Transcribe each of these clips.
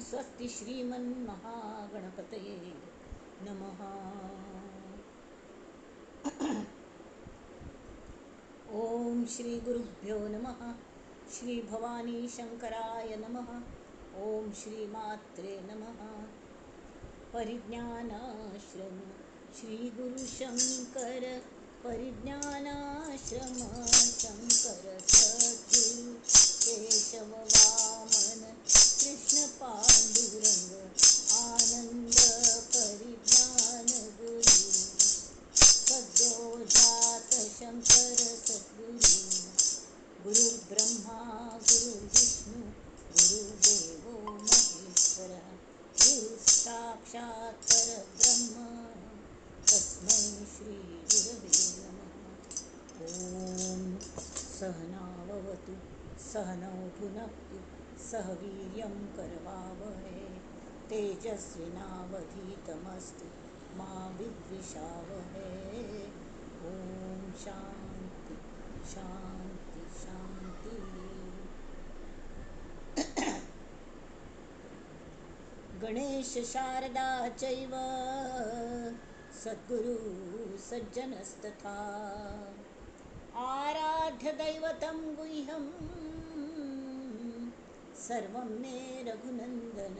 स्वस्ति श्रीमन्महागणपतये नमः। ओम श्री गुरुभ्यो नमः। श्री भवानी शंकराय नमः। ओम श्री मात्रे नमः। परिज्ञानाश्रम श्री गुरु शंकर परिज्ञानाश्रम शंकर सद्गुरु केशव वामन कृष्ण पांडुरंग आनंद परिज्ञान गुरु सद्योजात शंकर सद्गुरु गुरु ब्रह्मा गुरु विष्णु गुरुदेवो महेश्वर गुरु साक्षात् परब्रह्म तस्मै श्री गुरवे नमः। ओम सहनाववतु सहनौ भुनक्तु सह वीर्यं करवावहै तेजस्विनावधीतमस्तु मा विद्विषावहै। ओम शांति शांति शांति। गणेश शारदा चैव सद्गुरु सज्जनस्तथा आराध्य दैवतं गुह्यं सर्वं मे रघुनंदन।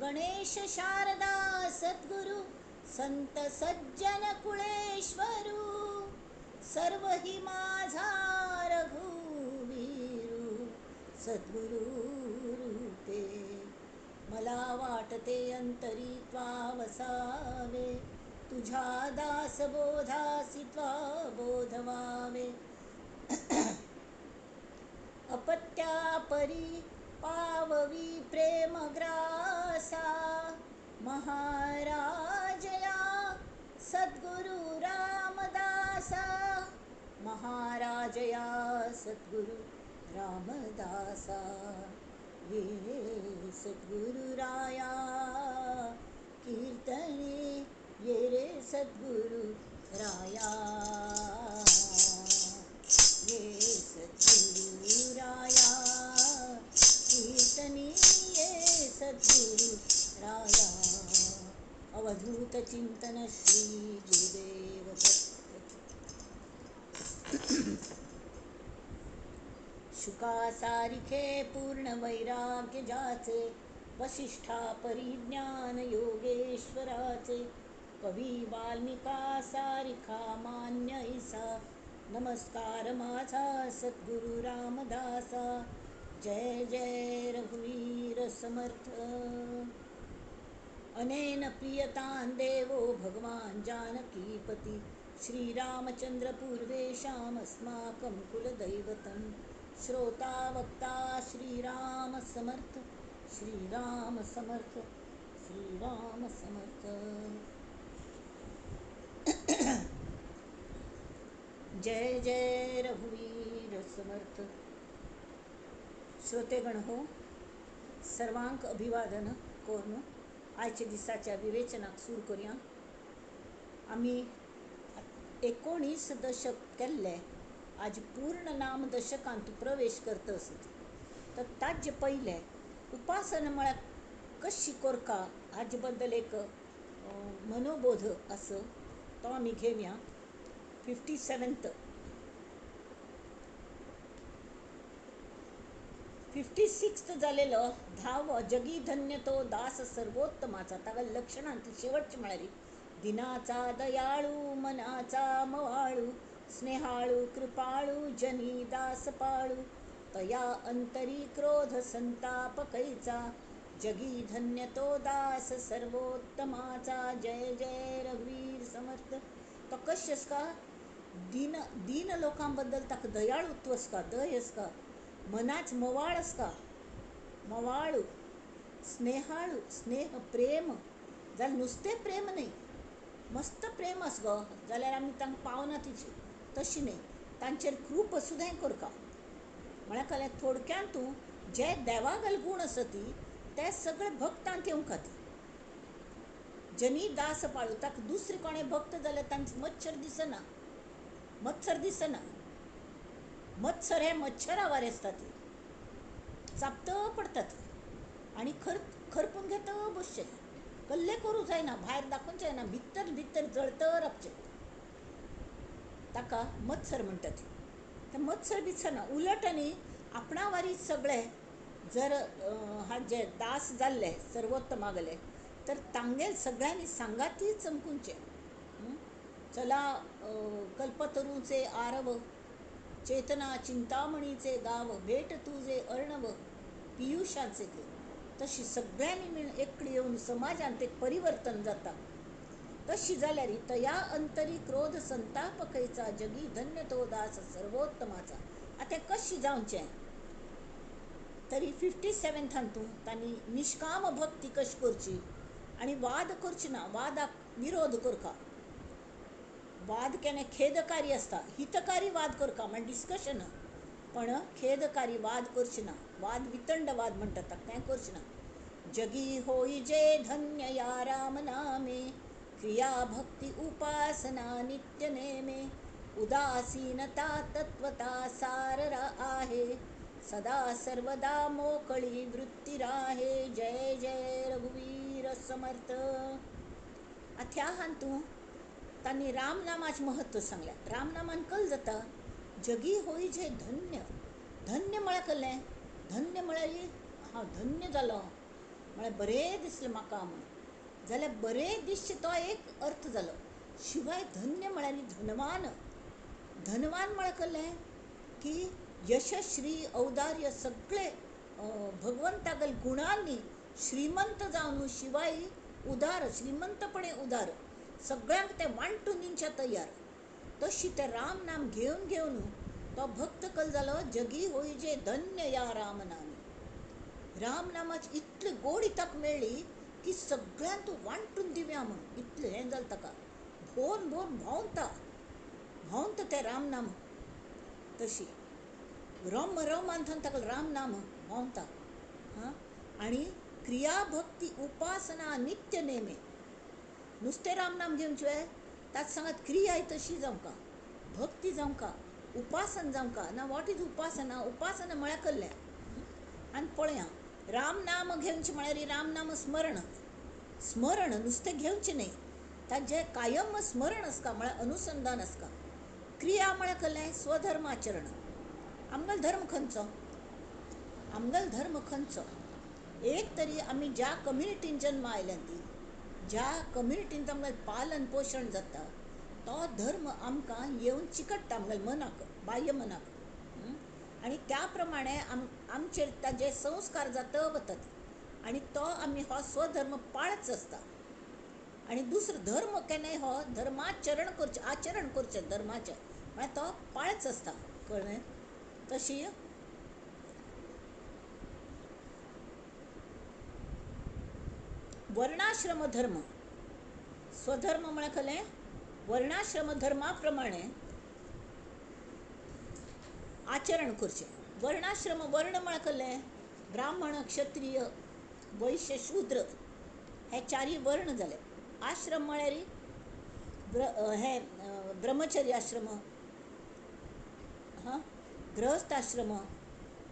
गणेश शारदा सद्गुरु संत सज्जन कुळेश्वरू सर्व हि माझा रघुवीरू सद्गुरु रूपे मला वाटते अंतरी त्वा वसावे तुझ्या दासबोधासी त्वा बोधवावे अपत्या परी पाववी प्रेमग्रासा महाराजया सद्गुरु रामदासा महाराजया सद्गुरु रामदासा ये सद्गुरु राया कीर्तने ये रे सद्गुरु राया ये सद्गुरु राया कीर्तनी ये सद्गुरु राया। अवधूत चिंतन श्री गुरुदेव दत्त। शुका सारिखे पूर्ण वैराग्य जाचे वसिष्ठा परिज्ञान योगेश्वराचे कवी वाल्मिका सारिखा मान्य ईसा नमस्कार माझा सद्गुरु रामदासा। जय जय रघुवीर समर्थ। अनेन प्रियतां देवो भगवान जानकीपति श्रीरामचंद्र पूर्वेशामस्माकं कुलदैवतं श्रोता वक्ता श्रीराम समर्थ श्रीराम समर्थ श्रीराम समर्थ। जय जय रघुवीर समर्थ। श्रोतेगण हो, सर्वांक अभिवादन कोरनो आयच्या दिसाच्या विवेचनाक सुरू करूया। आम्ही 19 दशक केल्ले आज पूर्ण नाम दशकांत प्रवेश करता आसत तर ताजे पयले उपासना म्हळ्यार कशी करता हाजे बद्दल एक मनोबोध आसा तो आमी घेवया। 56th जालेलो 10वो जगी धन्य तो दास सर्वोत्तमाचा ताका लक्षणांत शेवटची म्हळ्यार दिनाचा दयाळू मनाचा मवाळू स्नेहाळू कृपाळू जनी दास पाळू तया अंतरी क्रोध संताप कैचा जगी धन्य तो दास सर्वोत्तमाचा। जय जय रघुवीर समर्थ। तो कशें आसता दीन लोकांबद्दल ताका दयाळुत्व आसता दय आसता मनाच मवाळ आसता मवाळू स्नेहाळू स्नेह प्रेम जाल्यार नुस्तें प्रेम न्ही मस्त प्रेम आस गो जाल्यार आमी तांकां पावना तिची तशी न्ही तांचेर कृपा सुद्दां करता म्हळ्यार काय थोडक्यान तूं जे देवागल गूण आसा ती ते सगळे भक्तांत येवंक खातीर जनी दास पाळू ताका दुसरे कोणे भक्त जाल्यार तांचे मच्छर दिसना मत्सर हे मच्छरा वारे असतात चापत पडतात आणि खरपून घेत बसचे, कल्ले करू जायना, भायर दाखवून जायना, भितर भितर जळतर आपचे. ताका मत्सर म्हणटात. ते मत्सर बित्सर ना, उलट आनी आपणावारी सगळे जर हाजे दास जाल्ले सर्वोत्तमागले, तर तांगेल सगळ्यांनी सांगाती चमकूंचे. चला कल्पतरूचे आरव, चेतना चिंतामणीचे गाव, भेट तुझे अर्णव पियुषाचे ते. तशी सगळ्यांनी मिळून एकडी येऊन समाजांत एक परिवर्तन जाता. तशी जाल्यार तया अंतरी क्रोध संताप खैचा, जगी धन्य तो दास सर्वोत्तमाचा. आता कशी जावचें, तरी 57 तांणी निष्काम भक्ती कशी करची आणि वाद करची ना, वादाक विरोध करका. वाद केन्ना खेदकारी असता, हितकारी वाद करका म्हणजे डिस्कशन, पण खेदकारी वाद करची ना. वाद वितंडवाद म्हणटात तें करची ना. जगी होई जे धन्य या राम नामे, क्रिया भक्ती उपासना नित्य नेमे, उदासीनता तत्वता सार आहे, सदा सर्वदा मोकळी वृत्ती राहे. जय जय रघुवीर समर्थ. अथ्या हांतू तांणी रामनामाचें महत्व सांगल्या. रामनामान कल जाता जगी होई जे धन्य. धन्य म्हळ्यार कल्लें, धन्य म्हळ्यार हांव धन्य जालो, म्हळ्यार बरें दिसलें म्हाका म्हूण. जाल्यार बरें दिसचें तो एक अर्थ जालो. शिवाय धन्य म्हळ्यार धनवान. धनवान म्हळ्यार कल्लें की यशश्री औदार्य सगळे भगवंतागल गुणांनी श्रीमंत जावन, शिवाय उदार, श्रीमंतपणे उदार, सगळ्यांक ते वांटून दिवच्या तयार. तशी ते राम नाम घेवन घेवन तो भक्त कल जालो जगी होई जे धन्य या राम नामी. राम नामाची इतली गोडी ताका मेळ्ळी की सगळ्यांक तूं वांटून दिव्या म्हणून इतलें हें जालें ताका. भोवन भोवन भावंता तें राम नाम. तशी रम रम अंथन ताका राम नाम भावंता. आनी क्रिया भक्ती उपासना नित्य नेमे. नुस्तें राम नाम घेवचे, ताच सांगात क्रिया तशी जावंका, भक्ती जावंका, उपासन जावंका ना. वॉट इज उपासना? उपासना म्हळ्यार कल्लें. आनी पळया, राम नाम घेवचें म्हळ्यार राम नाम स्मरण. स्मरण नुस्तें घेवचें न्ही, ताजें कायम स्मरण आसका, म्हळ्यार अनुसंधान आसका. क्रिया म्हळ्यार कल्लें स्वधर्माचरण. आमगेलो धर्म खंयचो? आमगेलो धर्म खंयचो? एक तरी आमी ज्या कम्युनिटीन जल्म आयल्यान ती, ज्या कम्युनिटीन आमगेलें पालन पोशण जाता, तो धर्म आमकां येवन चिकट्टा आमगेल्या मनाक, बाह्य मनाक. आनी त्या प्रमाणे आमचेर ताजे संस्कार जाता वतात. आनी तो आमी हो स्वधर्म पाळच आसता. आनी दुसरो धर्म केन्नाय हो धर्माचरण करचें, आचरण करचें धर्माचें, म्हळ्यार तो पाळच आसता. कळ्ळें? तशी वर्णाश्रम धर्म. स्वधर्म म्हळ्यार कल्लें वर्णाश्रम धर्मा प्रमाणे आचरण करचें. वर्णाश्रम, वर्ण म्हळ्यार कल्लें ब्राह्मण, क्षत्रिय, वैश्य, शूद्र हे चारी वर्ण जाले. आश्रम म्हळ्यार हे ब्रह्मचर्य आश्रम, गृहस्थाश्रम,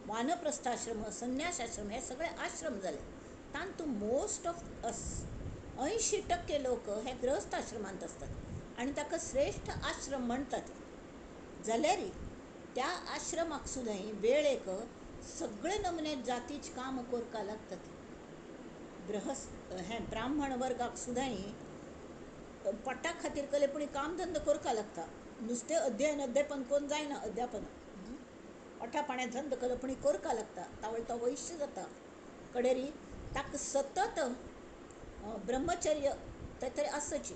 वानप्रस्थाश्रम, संन्यासाश्रम हे सगळे आश्रम जाले. तातूंत मोस्ट ऑफ अस 80% लोक हे गृहस्थाश्रमांत असतात आनी ताका श्रेष्ठ आश्रम म्हणटात. जाल्यार त्या आश्रमाक सुद्दां वेळेक सगळे नमुने जातीचे काम करका लागतात. हे ब्राह्मण वर्गाक सुद्दां पोटा खातीर कलेपणी काम धंदो करका लागता. नुस्तें अध्ययन कोण जायना. अध्यापन पोटा पाण्यां धंदो कलेपणी करका लागता. तावळ तो वैश्य जाता. कडेरी ताका सतत ब्रह्मचर्य ते तरी आसची.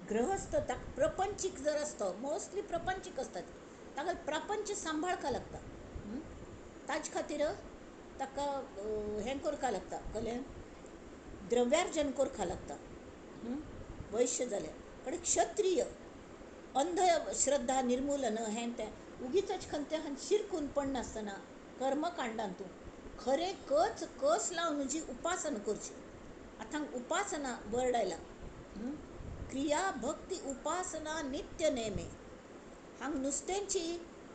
गृहस्थ ताका प्रपंचीक जर आसतो, मोस्टली प्रपंचीक आसतात, ताका प्रपंच सांबाळका लागता. ताजे खातीर ताका हें करका लागता, कळ्ळें, द्रव्यार्जन करका लागता. वैश्य जाले कडेन क्षत्रिय अंधश्रद्धा निर्मुलन हें तें उगीच खंयच्या शिरकून पडनासतना कर्मकांडांतूं खरें कस लावन जी उपासना करची. आतां उपासना वर्ड आयला. क्रिया भक्ती उपासना नित्य नेमे. हांगा नुस्त्यांची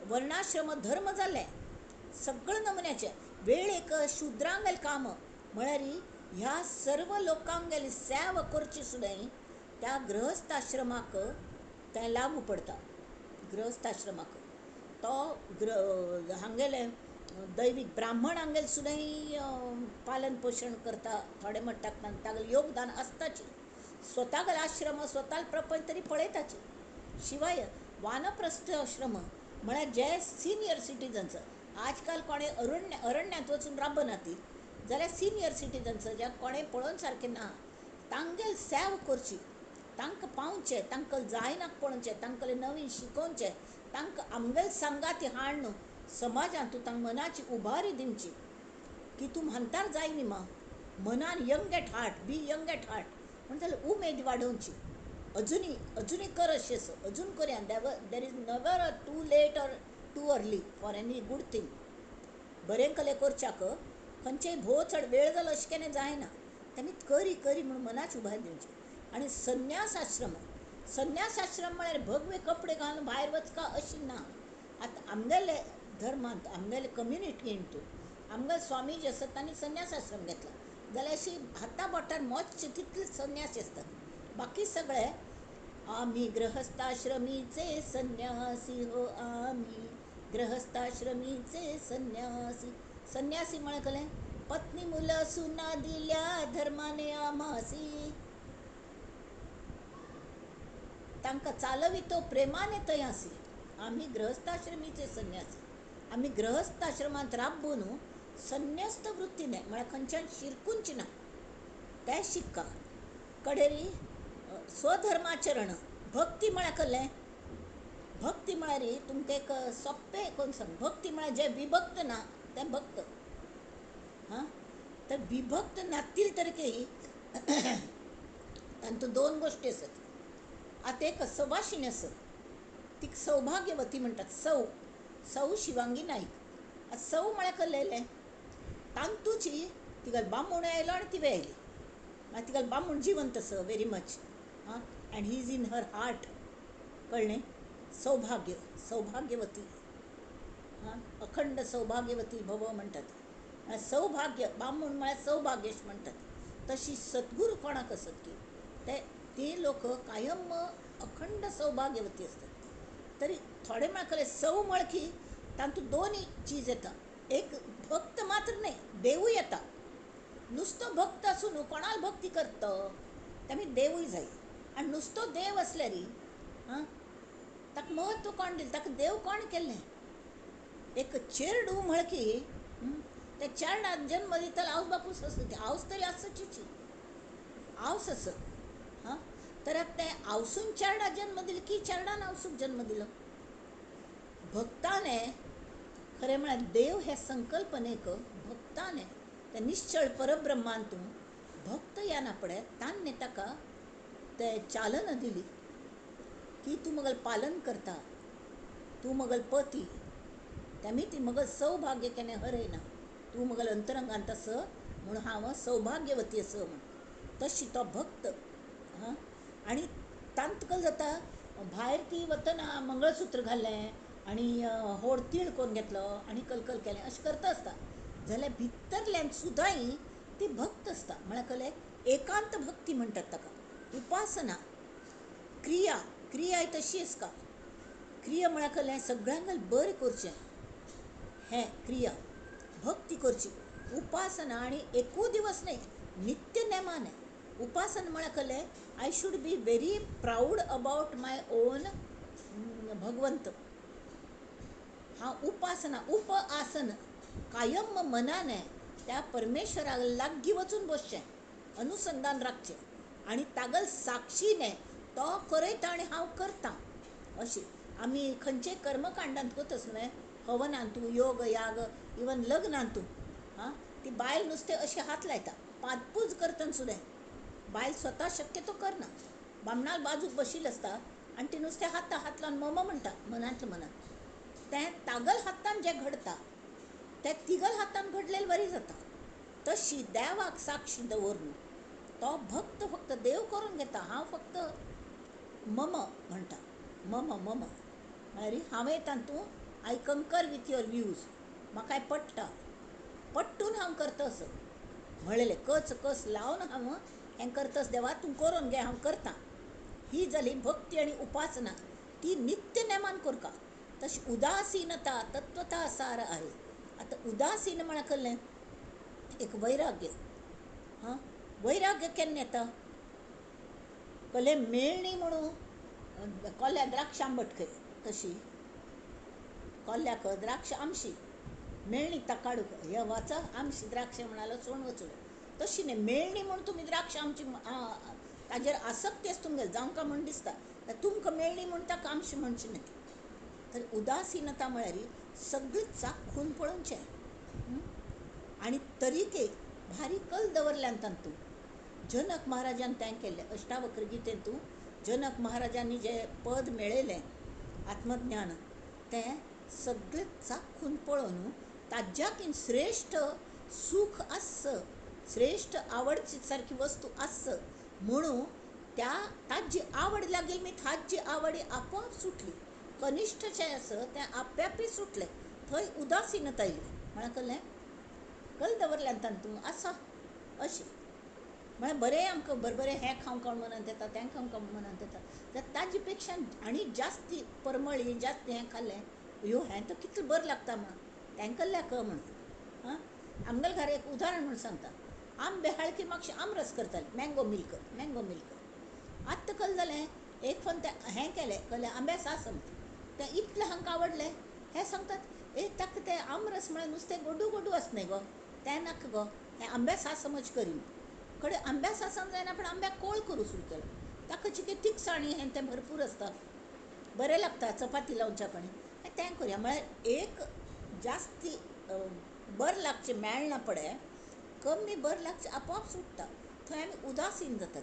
वर्णाश्रम धर्म जाले सगळे नमुन्याचे. वेळेक शुद्रांगेल काम म्हळ्यार ह्या सर्व लोकांगेली सेवा करची सुद्दां त्या गृहस्थाश्रमाक तें लागू पडटा. गृहस्थाश्रमाक तो हांगेले दैवीक ब्राह्मण हांगेले सुद्दां पालन पोशण करता. थोडे म्हणटात तागेलें योगदान आसताची. स्वतागेलो आश्रम स्वता प्रपंच तरी पळयताची. शिवाय वानप्रस्थ आश्रम म्हळ्यार जे सिनियर सिटीजन्स आजकाल कोणें अरण्यांत वचून राबना ती, जाल्यार सिनियर सिटीजन्स ज्याक कोणें पळोवन सारकें ना, तांगेल सेवा करची, तांकां पावचें, तांकां जायनाक पळोवचें, तांकां नवीन शिकोवचें, तांकां आमगेल सांगाती हाडून समाजांत तांकां मनाची उबारी दिवची की तूं म्हणटार जाय मा मनान young at heart, be young at heart म्हणटा उमेद वाडोवची. अजुनी कर अशें अजून करया. There is never too late or too early for any good thing. बरें कले करच्याक खंयचेय भोव चड वेळ जालो अशें केन्ना जायना. तेमी करी म्हणून मनाची उबारी दिवची. आनी संन्यास आश्रम म्हळ्यार भगवे कपडे घालून भायर वचका अशी ना. आतां आमगेले धर्मांत आमगेले कम्युनिटींत आमगेले स्वामीजी आसात तांणी संन्यास आश्रम घेतला, जाल्यार अशी हाता बोटार मोजचे तितले संन्यासी आसतात. बाकी सगळे आमी गृहस्थाश्रमीचे संन्यासी हो, आमी गृहस्थाश्रमीचे संन्यासी. संन्यासी म्हळ्यार कळ्ळें, पत्नी मुलं सुना दिल्या धर्माने आम्हासी, तांकां चालवितो प्रेमाने तयासी. आमी गृहस्थाश्रमीचे संन्यासी. आमी गृहस्थाश्रमांत राबून संन्यस्त वृत्तीने म्हळ्यार खंयच्यान शिरकूंची ना ते शिक्का. कडेरी स्वधर्माचरण. भक्ती म्हळ्यार कळ्ळें, भक्ती म्हळ्यार तुमकां एक सोंपें करून सांग. भक्ती म्हळ्यार जे विभक्त ना ते भक्त. हां, तर विभक्त नातील तरीके तांतूं दोन गोश्टी आसात. आतां एक सवाशिणी आसा, ती सौभाग्यवती म्हणटात. सौ शिवांगी नाईक. सौ म्हळ्यार कळलेलें, तांतूची तिगेलो बामूण आयलो आनी ती वेयली. मागीर तिगेलो बामूण जिवंत आसा very much. And he is in her heart. कळ्ळें. सौभाग्यवती. अखंड सौभाग्यवती भव म्हणटात. सौभाग्य बामूण म्हळ्यार सौभाग्यश म्हणटात. तशी सद्गुरू कोणाक आसत की ते लोक कायम अखंड सौभाग्यवती असतात. तरी थोडे म्हळ्यार सौ म्हळ की तांतूं दोनूय चीज येता. एक भक्त मात्र नाही, देवूय येता. नुसतो भक्त आसून कोणाला भक्ती करता, तेमी देवूय जाय. आनी नुसतो देव असल्यार ताका महत्व कोण दिलें, ताका देव कोण केल्लें. एक चेडूं म्हळ की त्या चेडणाक जन्म दितालो आवस बापूस आसा. आवस तरी आसची, आवस आसा. तर ते आवसून चेडणाक जन्म दिलो की चेडणान आवसूक जन्म दिलो. भक्ताने खरें म्हळ्यार देव हे संकल्पनेक भक्ताने त्या निश्चळ परब्रह्मांतून भक्त येना पळय ताणें ताका ते चालना दिली की तूं म्हगेलें पालन करता, तूं म्हगेलो पती, तेमी ती म्हगेलें सौभाग्य केन्ना हरयना. तूं म्हगेल्या अंतरंगांत आस म्हूण हांव सौभाग्यवती आसा म्हूण. तशी तो भक्त. आनी तांत कल जाता भायर ती वतना मंगळसूत्र घाल्लें आनी व्होड तीळ कोरून घेतलो आनी कलकल केलें अशें करता आसता, जाल्यार भितरल्यान सुद्दांय ती भक्त आसता. म्हळ्यार कळ्ळें. एकांत भक्ती म्हणटात ताका. उपासना, क्रिया तशी आसता. क्रिया म्हळ्यार कळ्ळें, सगळ्यांक बरें करचें हें क्रिया. भक्ती करची, उपासना. आनी एकूच दिवस न्हय, नित्य नेमाने उपासना म्हळ्यार कळ्ळें, I should be very proud about my on भगवंत. उपासना आसन कायम मनाने त्या परमेश्वराक लागीं वचून बसचें, अनुसंधान राखचें आनी तागल साक्षीने तो करयता आनी हांव करतां अशी. आमी खंयचेय कर्मकांडांत वतच न्हय, हवनांतू, योग याग, इवन लग्नांतू ती बायल नुस्तें अशी हात लायता. पादपूज करतना सुद्दां बायल स्वता शक्यतो करना, बामणाल बाजूक बशिल्ली आसता आनी ती नुस्तें हात लावन मम म्हणटा मनांतल्या मनांत. तें तागल हातान जें घडटा तें तिगल हातान घडलेलें बरी जाता. तशी देवाक साक्षी दवरून तो भक्त फक्त देव करून घेता, हांव फक्त मम म्हणटा. मम म्हळ्यार हांवें तांतूं आय कंकर विथ युअर व्यूज, म्हाकाय पट्टा, पट्टून हांव करता असो. म्हणलेले कच कस लावन हांव हें करतस देवा तूं करून घे हांव करतां. ही जाली भक्ती आणि उपासना, ती नित्य नेमान करता. तशी उदासीनता तत्वता सार आहे. आता उदासीन म्हळ्यार कसलें, एक वैराग्य. हां, वैराग्य केन्ना येता, कले मेळणी म्हणून कोल्ल्या द्राक्ष आंबट खंय तशी, कोल्ल्याक द्राक्ष आमशी मेळणी ताकाडूक हे वाचा आमशी द्राक्ष म्हणालो सोण वचून तशी न्ही मेळणी म्हणून तुमी द्राक्ष आमची ताजेर आसक्ती आसा तुमगे जावंका म्हण दिसता. तुमकां मेळणी म्हण ताका आमची म्हणची न्ही. तर उदासीनता म्हळ्यार सगळी चाखून पळोवचें आनी तरीके भारी कल दवरल्यान तातूंत. जनक महाराजान तें केलें. अष्टावक्र गितेंतू जनक महाराजांनी जे पद मेळयलें आत्मज्ञान, तें सगळें चाखून पळोवन ताज्याकीन श्रेश्ठ सूख आस, श्रेश्ठ आवडची सारकी वस्तू आस म्हणून त्या ताजी आवड लागील मी ताजी आवडी आपोआप सुटली. कनिश्ठचे आस तें आप्यापी सुटलें. थंय उदासीनता येयली. म्हळ्यार कळ्ळें, कल दवरल्यान तातूंत आसा अशें. म्हळ्यार बरें आमकां बरें हें खावंक मनांत येता, तें खावंक मनांत येता, जाल्यार ताजे पेक्षा आनी जास्ती परमळी जास्ती हें खाल्लें, ह्यो हें तर कितलें बरें लागता म्हणून तें केल्ल्याक म्हणून. हां, आमगेल्या घरा एक उदाहरण म्हणून सांगता. आंबे हाळ की म्हाका आमरस करताले, मँगो मिल्क. आतां कल जालें, एक फावट तें हें केलें कळ्ळें, आंब्या सासम तें इतलें हांकां आवडलें. हें सांगतात ताका तें आमरस म्हळ्यार नुस्तें गोडू गोडू आस न्ही गो, तें नाका गो, हें आंब्या सासमच करीन. कडेन आंब्या सासम जायना पण आंब्याक कोळ करूं सुरू केलो. ताका चिके तिखसाणी हें तें भरपूर आसता, बरें लागता चपाती लावच्या कडेन तें करुया. म्हळ्यार एक जास्ती बरें लागचें मेळना पडे, कमी बरें लागचें आपोआप सुट्टा. थंय आमी उदासीन जातात.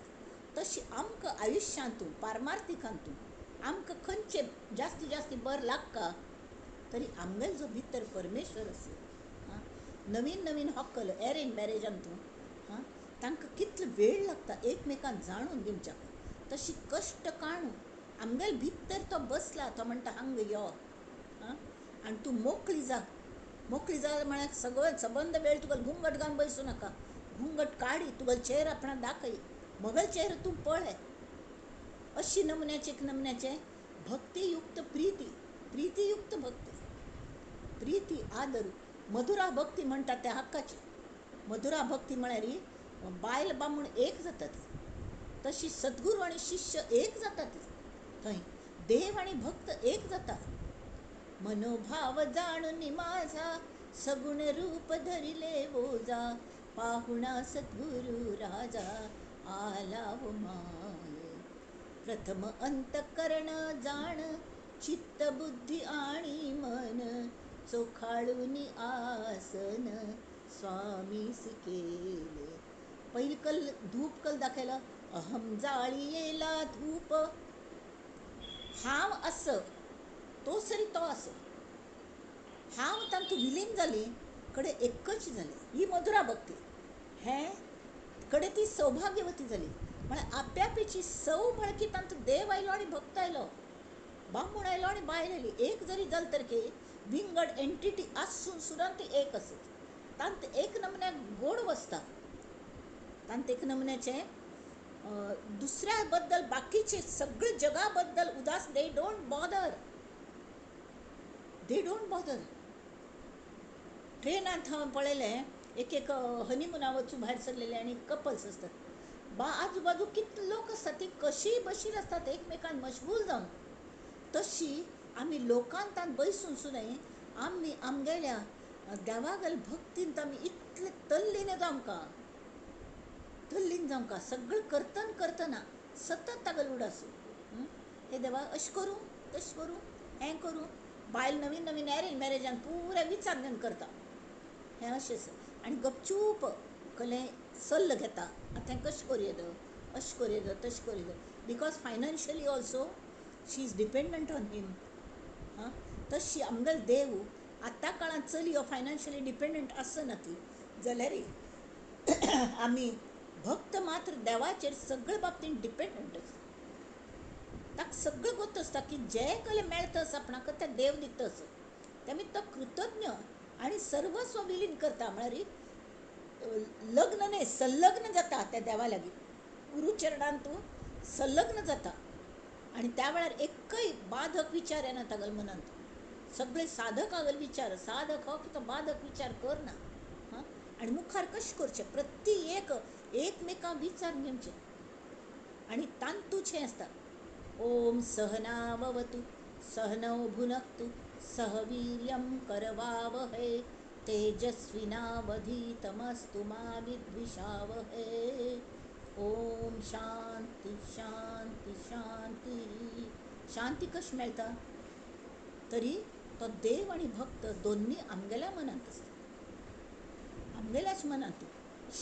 तशी आमकां आयुश्यांतूं पारमार्थीकांतूं आमकां खंयचें जास्ती जास्ती बरें लागता, तरी आमगेलो जो भितर परमेश्वर आसा, नवीन नवीन हॉक्कल एरेंज मॅरेजांतूं तांकां कितलो वेळ लागता एकमेकांक जाणून घेवच्या. तशी कश्ट काणून आमगेले भितर तो बसला, तो म्हणटा हांग यो आनी तूं मोकळी जा. मोकळी जा म्हळ्यार सगळो सबंद वेळ तुका घुंगट घालून बसूं नाका. घुंगट काडी तुगेलो चेहरो आपणाक दाखय, म्हगेलो चेहरो तूं पळय. अशी नमुन्याचे भक्तियुक्त प्रीतियुक्त भक्ती, प्रीती आदर मधुरा भक्ती म्हणटात त्या हक्काची. मधुरा भक्ती म्हळ्यार बायल बामूण एक जातात, तशी सद्गुरू आणि शिष्य एक जातात. थंय देव आणि भक्त एक जाता. मनोभाव जाणून माझा सगुण रूप धरिले ओजा, पाहुणा सद्गुरु राजा आला व माये. प्रथम अंतकरण जाण चित्त बुद्धी आणि मन, चोखाळून आसन स्वामीसी केले. पहिली कल धूप कल दाखयला, अहम जाळीयेला धूप. हांव आस तो सरी तो आस, हांव तातूंत विलीन जाली कडेन एकच जाली. ही मधुरा भक्ती. हें कडेन ती सौभाग्यवती जाली. म्हळ्यार आप्यापीची सौ म्हळ्यार की तातूंत देव आयलो आनी भक्त आयलो, बामूण आयलो आनी बायल आयली. एक जरी जालें तरी विंगड एंटिटी आसून सुद्दां ती एक आसत. तांत एक नमुन्याक गोड वचता, तांत एक नमुन्याचें दुसऱ्या बद्दल बाकीचे सगळे जगा बद्दल उदास. They don't bother. ट्रेनांत हांवें पळयलें एक हनीमुना वचून भायर सरलेले आनी कपल्स आसतात. आजूबाजू कितले लोक आसतात, ती कशीय बशीर आसतात एकमेकांक मशगूल जावन. तशी आमी लोकांत बैसून सुद्दां आमी आमगेल्या देवागेल भक्तींत आमी इतले तल्लीन जावंका सगळें करतना सतत तागेलो उडास. हे देवा अशें करूं तशें करूं हें करूं. बायल नवीन नवीन एरेंज मॅरेजान पुरे विचार घेवन करता हें अशें. आनी गपचूप कळ्ळें सल्लो घेता, आतां हें कशें करूं अशें करूं तशें करूं. Because financially also she is dependent on him. तशी आमगेलो देव आतां काळांत चली हो फायनान्शियली डिपेंडंट आसना ती जाल्यार आमी भक्त मात्र देवाचेर सगळे बाबतींत डिपेंडंट आसता. ताका सगळें गोत आसता की जें कलें मेळटस आपणाक तें देव दितस. तेमी तो कृतज्ञ आनी सर्वस्व विलीन करता. म्हळ्यार लग्न नाही संलग्न जाता त्या देवा लागीं गुरुचरणान तूं संलग्न जाता आणि त्या वेळार एकय बाधक विचार येना तागेल्या मनांत सगळे साधक आगल विचार साधक हो की तो बाधक विचार करना हां आणि मुखार कशें करचें प्रत्येक एकमेकां विचार घेवचे आणि तांतूचें आसता ओम सहनाववतु सहनौ भुनक्तु सह वीर्यं करवावहै तेजस्विनावधीतमस्तु मा विद्विषावहै ओम शांती शांती शांती शांती कशी मेळटा तरी तो देव आणि भक्त दोन्ही आमगेल्या मनांत आसता आमगेल्याच मनांत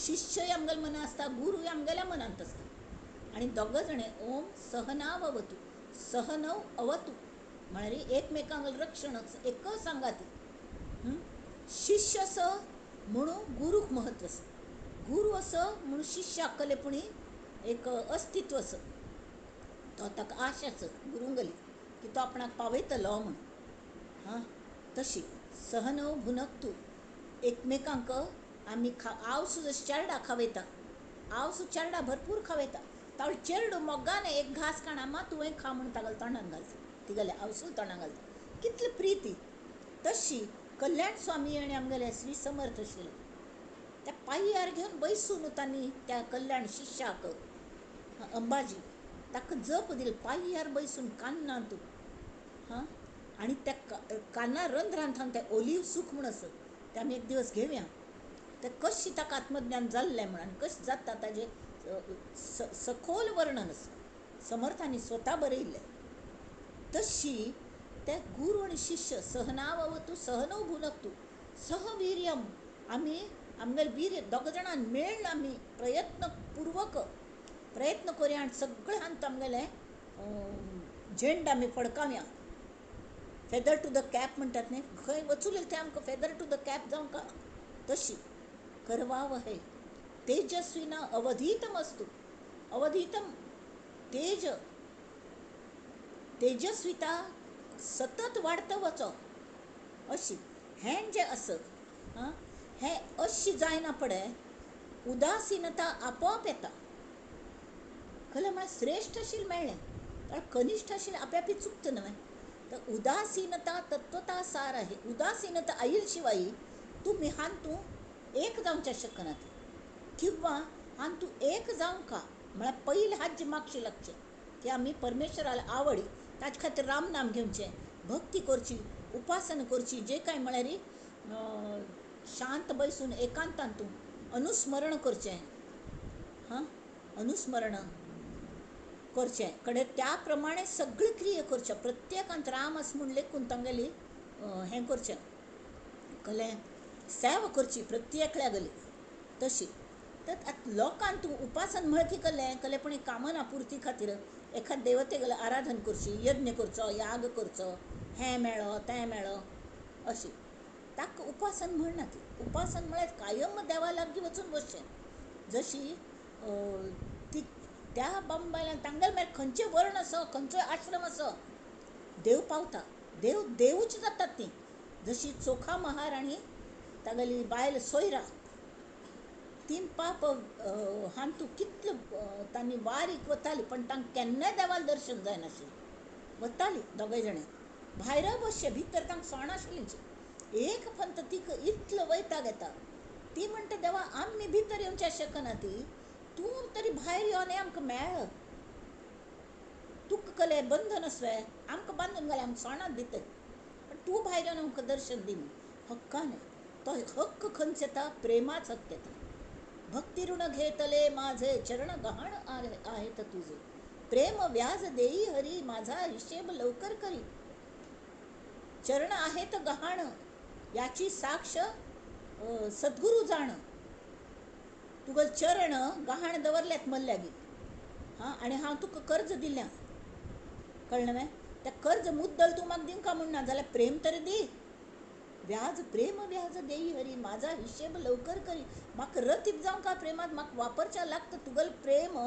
शिष्यय आमगेल्या मनांत आसता गुरूय आमगेल्या मनांत आसता आणि दोग जाणे ओम सहनाववतु सहनव अवतु म्हळ्यार एकमेकांक रक्षण एक सांगाती शिष्य अस म्हणून गुरूक महत्व आसा गुरू असो म्हणून शिष्याक कलेपुणी एक अस्तित्व आसा तो ताका आशा आसा गुरूंगली की तो आपणाक पावयतलो म्हण हां तशी सहनव भुनक्तू एकमेकांक आमी हांव सुद्दां चेरडा खावयता हांव सुद्दां चेरडा भरपूर खावयता तावळे चेरडो मोग्गान एक घास खाणा मा तुवें खा म्हण तागेल्या तोंडान घालता तिगेले हांव सुद्दां तोंडान घालता कितली प्रिती तशी कल्याण स्वामी आनी आमगेले श्री समर्थ आशिल्ले त्या पांयार घेवन बैसून तांणी त्या कल्याण शिष्याक अंबाजी ताका जप दिले पांयार बैसून कान्नांत हां आणि त्या कान्ना रंध्रांत ते ओलीव सूख म्हण आसा ते आमी एक दिवस घेवया ते कशी ताका आत्मज्ञान जाल्लें म्हण आनी कशें जाता ताजें सखोल वर्णन आसा समर्थांनी स्वता बरयल्लें तशी ते गुरू आनी शिष्य सहनाववतु सहनौ भुनक्तु सह वीर्यम आमी आमगेलें वीर्य दोग जाणां मेळ्ळ आमी प्रयत्न करुया आनी सगळे हांत आमगेलें झेंड आमी फडकावया फेदर टू द कॅप म्हणटात न्ही खंय वचून थंय आमकां फेदर टू द कॅप जावंक तशी करवावहै तेजस्विना अवधीतमस्तु अवधीतम तेज तेजस्विता सतत वाडता वचो अशी हें जें आसत हें अशी जायना पडय उदासीनता आपोआप येता कळ्ळें म्हळ्यार श्रेश्ठ आशिल्लें मेळ्ळें तर कनिश्ठ आशिल्लें आपआपी चुकता न्हय तर उदासीनता तत्वता सार आहे उदासीनता आयिल्ले शिवाय तूं हांतूं एक जावचें शकना किंवा हांतूं एक जावंका म्हळ्यार पयलें हाज्य मागचें लागचें की आमी परमेश्वराला आवडी ताजे खातीर राम नाम घेवचें भक्ती करची उपासना करची जे कांय म्हळ्यार शांत बैसून एकांतान तूं अनुस्मरण करचें हां अनुस्मरण करचें कडेन त्या प्रमाणे सगळी क्रिया करच्यो प्रत्येकांत राम आसा म्हूण लेखून तांगेली हें करचें कळ्ळें सेवा करची प्रत्येकल्या गली तशी तर लोकांक तूं उपासन म्हळ्यार की कळ्ळें पूण कामना पुर्ती खातीर एखाद देवते गेले आराधन करची यज्ञ करचो याग करचो हें मेळ्ळो तें मेळ्ळो अशी ताका उपासन म्हणना ती उपासन म्हळ्यार कायम देवा लागीं वचून बसचें जशी ती त्या बायलांक तांगेले म्हळ्यार खंयचे वर्ण आसो खंयचोय आश्रम आसो देव पावता देवूच जातात ती जशी चोखा महाराणी तागेली बायल सोयरा तीन पाप हांतू कितलें तांणी वारीक वताली पण तांकां केन्नाय देवालें दर्शन जायनाशिल्लें वताली दोगय जाणें भायर बसचें भितर तांकां सोणाशिल्लें एक फंत तिका इतलो वैताग येता ती म्हणटा देवा आमी भितर येवचें शकना ती तूं तरी भायर यो आनी आमकां मेळ तुका कळ्ळें बंधन आसलें आमकां बांदून घालें आमकां सोणात भितर पण तूं भायर येवन आमकां दर्शन दी हक्कान तो हक्क खंयच येता प्रेमाच हक्क येता भक्ती ऋण घेतले माझे चरण गहाण आहेत तुझे प्रेम व्याज देई हरी माझा हिशेब लवकर करी चरण आहेत गहाण याची साक्ष सद्गुरू जाण तुगेले चरण गहाण दवरल्यात मल्ल्यागी हां आनी हांव तुका कर्ज दिल्या कळ्ळें न्हय तें कर्ज मुद्दल तूं म्हाका दिवंक म्हणना जाल्यार प्रेम तरी दी व्याज प्रेम व्याज देई हरी माझा हिशेब लवकर करी म्हाका रतीब जावंक प्रेमात म्हाका वापरचें लागता तुगेलें प्रेम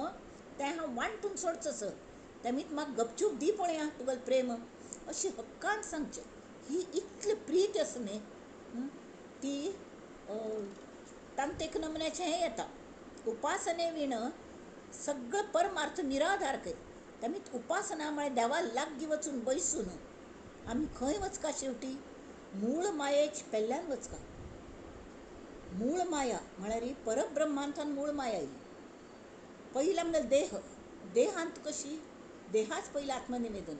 तें हांव वांटून सोडचोसो तेमीत म्हाका गपचूप दी पळया तुगेलें प्रेम अशी हक्कान सांगचें ही इतली प्रीत आसा न्ही ती तांत एक नमुन्याचें हें येता. उपासने विण सगळं परमार्थ निराधार करी. आमी उपासना म्हळ्यार देवा लागीं वचून बसून आमी खंय वचका शेवटी मूळ मायेच पेल्ल्यान वचका. मूळ माया म्हळ्यार ही परब्रह्मांतल्यान मूळ माया येयली. पयलीं आमगेलो देहांत कशी, देहाच पयलीं आत्मनिवेदन,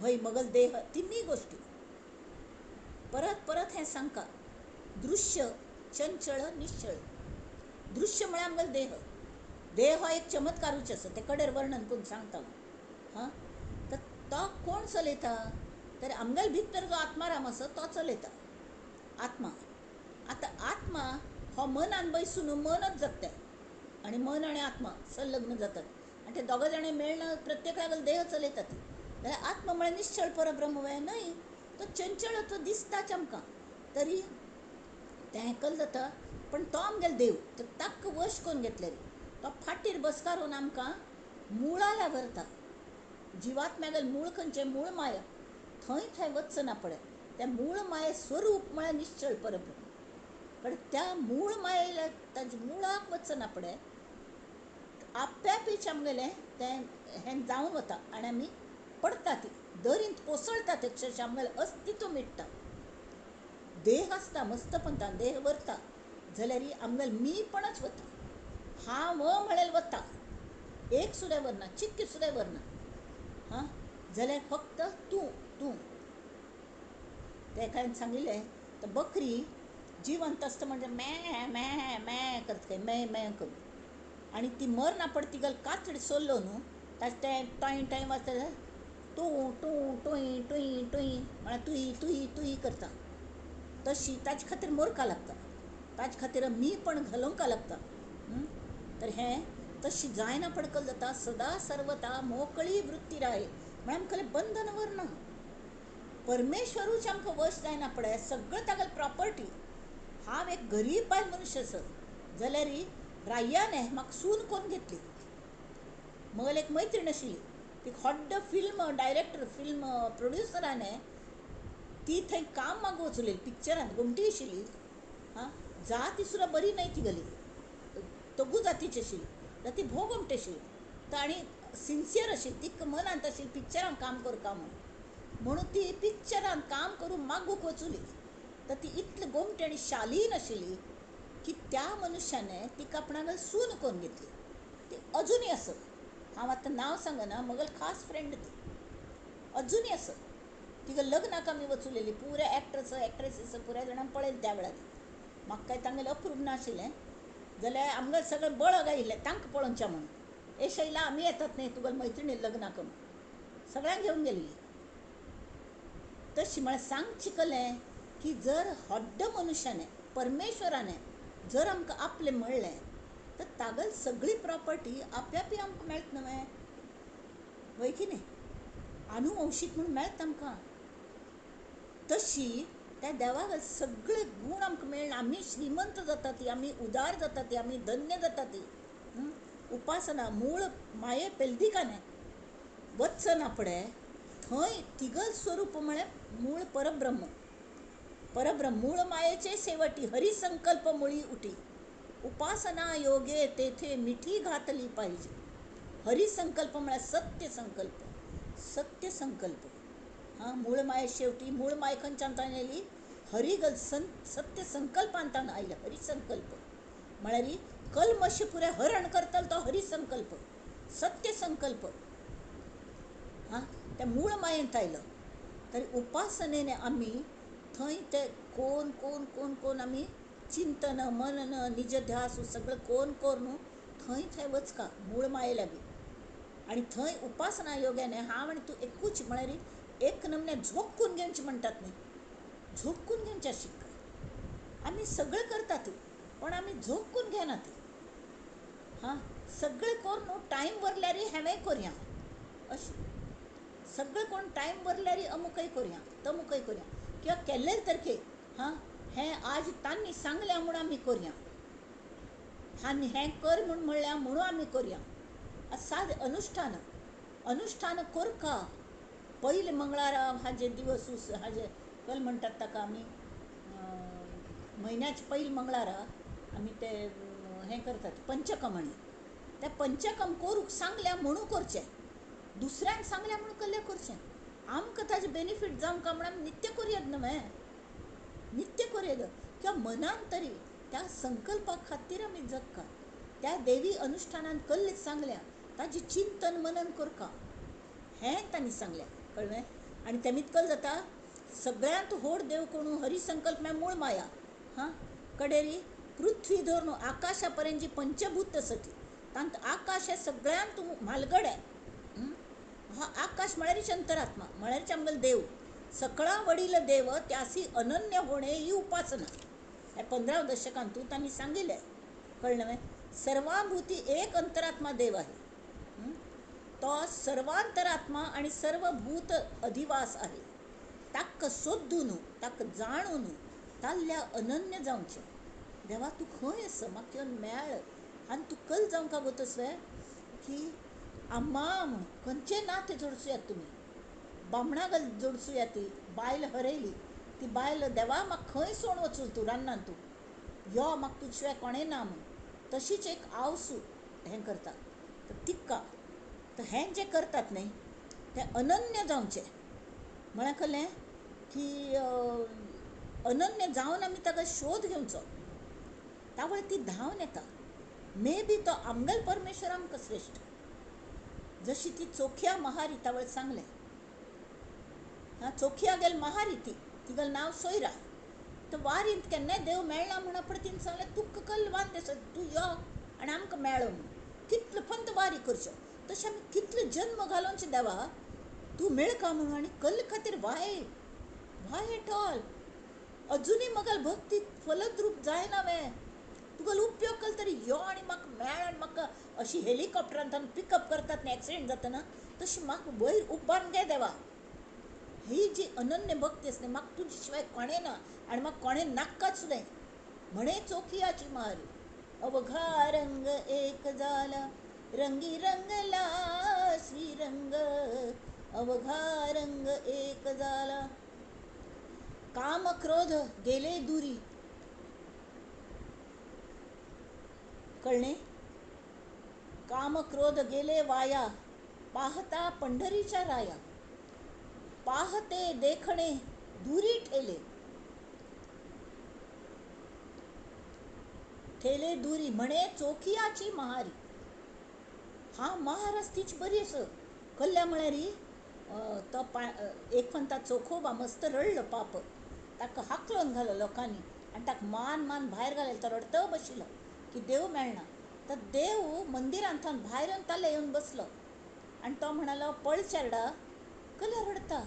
भंय मगल देह, तिनूय गोश्टी परत परत हें सांगता. दृश्य चंचळ निश्चळ. दृश्य म्हळ्यार आमगेलो देह हो एक चमत्कारूच आसा, ते कडेर वर्णन करून सांगता हां. तर तो कोण चलयता, तर आमगेल्या भितर जो आत्माराम आसा तो चलयता. आत्मा. आतां आत्मा हो मनान बसून मनच जगता आनी मन आनी आत्मा संलग्न जातात आनी ते दोगां जाणें मेळून प्रत्येकागेलो देह चलयतात. जाल्यार आत्मा म्हळ्यार निश्चळ परब्रह्म न्हय, तो चंचळ, तो दिसताच आमकां. तरी तें हेकल जाता, पण तो आमगेलो देव, तर ताका वश करून घेतले. तो फाटीर बसकारून आमकां मुळाला व्हरता. जिवात्म्यागेलो मूळ खंयचें, मूळ माया. थंय वचना पळय. त्या मूळ माये स्वरूप म्हळ्यार निश्चळ परब्रह्म. पण त्या मूळ मायेला ताच्या मुळाक वचना पळय, आपल्यापीच आमगेलें तें हें जावन वता आनी आमी पडटा, ती दरींत कोसळटात. अक्षरशः आमगेलें अस्तित्व मिटता. देह आसता मस्तपंतान, देह व्हरता जाल्यार आमगेलें मीपणच वता. हांव म्हळें वता, एक सुद्दां व्हरना, चिक्क सुद्दां व्हरना. हां, जाल्यार फक्त तूं तूं तेका सांगिल्लें. तर बकरी जिवंत आसता म्हणजे मे मे मे करता, काय मे मे करून, आनी ती मरना पडती गल कातडी सोल्लो न्हू, ताचें तें टॉय टॉय वाजता, टूं टूं टुई टुई टुई म्हळ्यार तुई तुई तुई करता. तशी ताचे खातीर मरका लागता, ताचे खातीर मी पण घालूंक लागता. तर हें तशी जायना पडकल जाता. सदा सर्वता मोकळी वृत्ती राय म्हळ्यार आमकां बंधन व्हरना. परमेश्वरूच आमकां वश जायना पळय, सगळं तागेलो प्रॉपर्टी. हांव एक गरीब बायल मनुश्य आसा जाल्यार रायाने म्हाका सून करून घेतली. म्हगेली एक मैत्रीण आशिल्ली, ती व्हडलो फिल्म डायरेक्टर, फिल्म प्रोड्युसराने ती थंय काम मागूं वचुलेली पिक्चरांत, घुमटी आशिल्ली. हां, जाती सुद्दां बरी न्हय ती गली, तगू जातीची आशिल्ली. जाल्यार ती भोव घुमटी आशिल्ली. आनी सिन्सियर आशिल्ली, ती मनांत आशिल्ली पिक्चरांत काम करता म्हणून ती पिक्चरांत काम करून मागूक वचुली. तर ती इतली घुमटी आनी शालीन आशिल्ली की त्या मनशाने तिका आपणागेर सून करून घेतली. ती अजुनूय आसा. हांव आतां नांव सांगना, म्हगेली खास फ्रेंड ती अजुनूय आसा. तिका लग्नाक आमी वचुलेली, पुरे एक्टर्स एक्ट्रेसीस पुऱ्या जाणां पळयलें त्या वेळार. म्हाका काय तांगेलें अप्रूव नाशिल्लें, जाल्यार आमगेलें सगळें बळग आयिल्लें तांकां पळोवच्या म्हणून. ए शैला, आमी येतात न्ही तुगेले मैत्रिणी लग्नाक म्हणून. सगळ्यांक घेवन गेलेली. तशी म्हळ्यार सांगचें कलें की जर व्हडल्या मनशाने, परमेश्वराने जर आमकां आपलें म्हणलें, तर तागेली सगळी प्रॉपर्टी आपल्यापी आमकां मेळटा न्हय, वय की न्ही. अनुवंशीक म्हणून मेळटा आमकां. तशी त्या देवाक सगळे गूण आमकां मेळना. आमी श्रीमंत जाता ती, आमी उदार जाता ती, आमी धन्य जाता ती. उपासना मूळ माये पेलदिकाने वचना पळय, थंय तिगल स्वरूप म्हळ्यार मूळ परब्रह्म. मूळ मायेचे शेवटी हरिसंकल्प मुळी उठी. उपासना योगे तेथे मिठी घातली पाहिजे. हरिसंकल्प म्हळ्यार सत्य संकल्प. सत्य संकल्प. हां, मूळ माये शेवटी मूळ माय खंयच्यान येयली, हरिगल सत्य संकल्पांतान आयले. हरिसंकल्प म्हळ्यार कल्मश पुरे हरण करतलो तो हरिसंकल्प, सत्य संकल्प. हां, त्या मूळ मायेंत आयलो. तरी उपासनेने आमी थंय ते कोण कोण कोण कोण आमी चिंतन मनन निज ध्यास सगळं कोण करून थंय वचका मूळ माये लागीं. आनी थंय उपासना योग्याने हांव आनी तूं एकूच म्हळ्यार एक नमने झोकून घेवचें म्हणटात न्ही, झोकून घेवचें शिकता. आमी सगळें करतात पण आमी झोकून घेनात. हां, सगळें करून टायम व्हरल्यार हेंवें करया अशें. सगळें कोण टायम व्हरल्यार अमुकय करया तमुकय करया, किंवा केल्लें तरके हां हें आज तांणी सांगलें म्हणून आमी करया, आनी हें कर म्हूण म्हणलें म्हणून आमी करया. सादें अनुश्ठान करका. पयले मंगळारा हाजे दिवस हाजे कल म्हणटात ताका आमी, म्हयन्याचे पयले मंगळारा आमी ते हें करतात पंचकमणी, ते पंचकम करूंक सांगल्या म्हणू करचें, दुसऱ्यांक सांगल्या म्हणून कसलें करचें. आमकां ताजें बेनिफीट जावंक म्हणून नित्य करयत न्हय, नित्य करयत किंवा मनान तरी त्या संकल्पा खातीर आमी जगता. त्या देवी अनुश्ठानान कसलें सांगल्या ताजी चिंतन मनन करका, हें तांणी सांगल्या, कळ्ळें. आनी तेमीत कल जाता सगळ्यांत व्हड देव कोणू हरिसंकल्प म्हळ्यार मूळ माया. हां कडेरी पृथ्वी धरून आकाशा पर्यंत जी पंचभूत सटी तांत आकाश हें सगळ्यांत म्हालगड आहे. हा आकाश म्हळ्यारच अंतरात्मा, म्हळ्यारच आमगेलो देव. सकळा वडील देव त्यासी अनन्य होणे ही उपासना. हे 15व्या दशकांतून तांणी सांगिल्लें, कळ्ळें न्हय. सर्वाभूती एक अंतरात्मा देव आहे. तो सर्वांतरात्मा आणि सर्वभूत अधिवास आहे. ताका सोदून ताका जाणून ताल्ल्या अनन्य जावचें. देवा तूं खंय आसा, म्हाका येवन मेळ. आनी तूं कल जावंक गो तसलें की आम्मा म्हूण खंयचें नातें जोडसूं येता तुमी. बामणां जोडसूं येता, बायल हरयली ती बायल देवा म्हाका खंय सोडून वचूं तूं रान्नान, तूं यो म्हाका तुजे शिवाय कोणें ना म्हूण. तशीच एक आवसूं हें करता तिक्का. तर हें जें करतात न्ही तें अनन्य जावचें. म्हळ्यार कळ्ळें की अनन्य जावन आमी ताका शोध घेवचो. तावळ ती धांवन येता. मे बी तो आमगेलो परमेश्वर आमकां श्रेश्ठ. जशी ती चोखिया महारी तावळ सांगलें. चोखिया गेल महारी तिगेलें नांव सोयरा. तर वारींत केन्नाय देव मेळना म्हणून पडे तिणें सांगलें तुका कल वांदे तूं यो आनी आमकां मेळो म्हणून. कितलो पंत वारी करच्यो, तशें आमी कितले जन्म घालोवचे देवा तूं मेळका म्हणून. आनी कल्ले खातीर वाय एट ऑल. अजुनूय म्हगेल भक्ती फलद्रूप जायना हांवें. तुगेलो उपयोग केलो तरी यो आनी म्हाका मेळ. आनी म्हाका अशी हेलिकॉप्टरांतल्यान पिकअप करतात न्ही एक्सिडेंट जातना, तशी म्हाका वयर उबारून घे देवा. ही जी अनन्य भक्ती आसा न्ही, म्हाका तुजे शिवाय कोणें ना आनी म्हाका कोणें नाकाच सुद्दां. म्हणे चोखियाची महारी. अवघा रंग एक जाला रंगी रंगला श्रीरंग. अवघा रंग एक जाला काम क्रोध गेले दुरी. कळणे काम क्रोध गेले वाया, पाहता पंढरीच्या राया. पाहते देखणे दुरी ठेले, ठेले दुरी. म्हणे चोखियाची महारी. हा महाराज तिची बरी असं कल्ल्या म्हळ्यार तो एक फंता चोखोबा मस्त रडलो पाप. ताका हाकलून घालो लोकांनी आनी ताका मान भायर घालेलो. तो रडतो बशिल्लो की देव मेळना. तर देव मंदिरांतल्यान भायर येवन ताल्ले येवन बसलो आनी तो म्हणालो पळ चेडा कसलें रडता.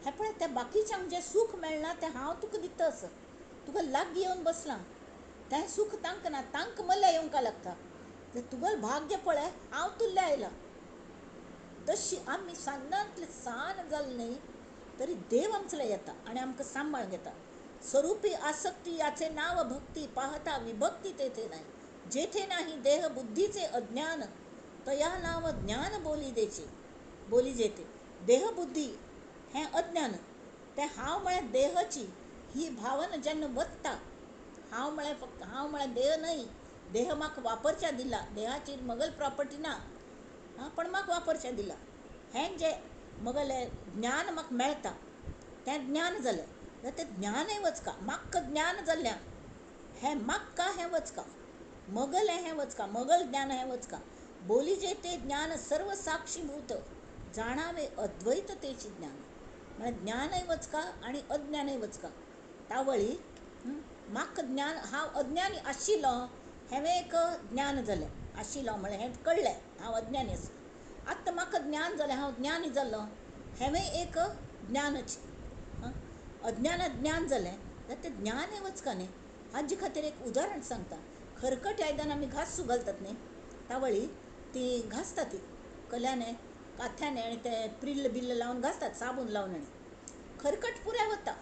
हें पळय त्या बाकीच्यांक जें सूख मेळना तें हांव तुका दितां. तुका लागीं येवन बसलां तें सूख तांकां ना, तांकां मल्ल्या येवंका लागता. तुगेलें भाग्य पळय हांव तुल्ले आयलां. तशी आमी सान्नांतले सान जालें न्ही तरी देव आमचो येता आनी आमकां सांबाळून घेता. स्वरूपी आसक्ती याचे नाव भक्ती, पाहता विभक्ती तेथे नाही. जेथे नाही देह बुद्धीचे अज्ञान, तया नाव ज्ञान बोली जेते. देह बुद्धी हें अज्ञान. तें हांव म्हळ्यार देहाची ही भावना जेन्ना वत्ता. हांव म्हळ्यार देह न्हय. देह म्हाका वापरच्या दिला. देहाची म्हगेल प्रॉपर्टी ना, पण म्हाका वापरच्या दिला. हें जें म्हगेलें ज्ञान म्हाका मेळटा तें ज्ञान जालें. जाल्यार तें ज्ञानय वचका. म्हाका ज्ञान जाल्ल्या हें म्हाका हें वचका. मगलें हें वचका. मगल ज्ञान हें वचका. बोली जेते ज्ञान सर्व साक्षीभूत, जाणावे अद्वैततेची ज्ञान. म्हळ्यार ज्ञानय वचका आनी अज्ञानय वचका. तावळी म्हाका ज्ञान हांव अज्ञानी आशिल्लो हें एक ज्ञान जालें. आशिल्लो म्हळ्यार हें कळ्ळें हांव अज्ञानी आसलें. आतां म्हाका ज्ञान जालें हांव ज्ञानी जाल्लो हेंवूय एक ज्ञानच. अज्ञानात ज्ञान जालें जाल्यार तें ज्ञानय वचका न्ही. हाजे खातीर एक उदाहरण सांगता. खरकट आयदन आमी घासूं घालतात न्ही, तावळी ती घासता ती कल्याने काथ्याने आनी ते प्रिल्ल बिल्ल लावन घासतात साबून लावन. आनी खरकट पुराय वता.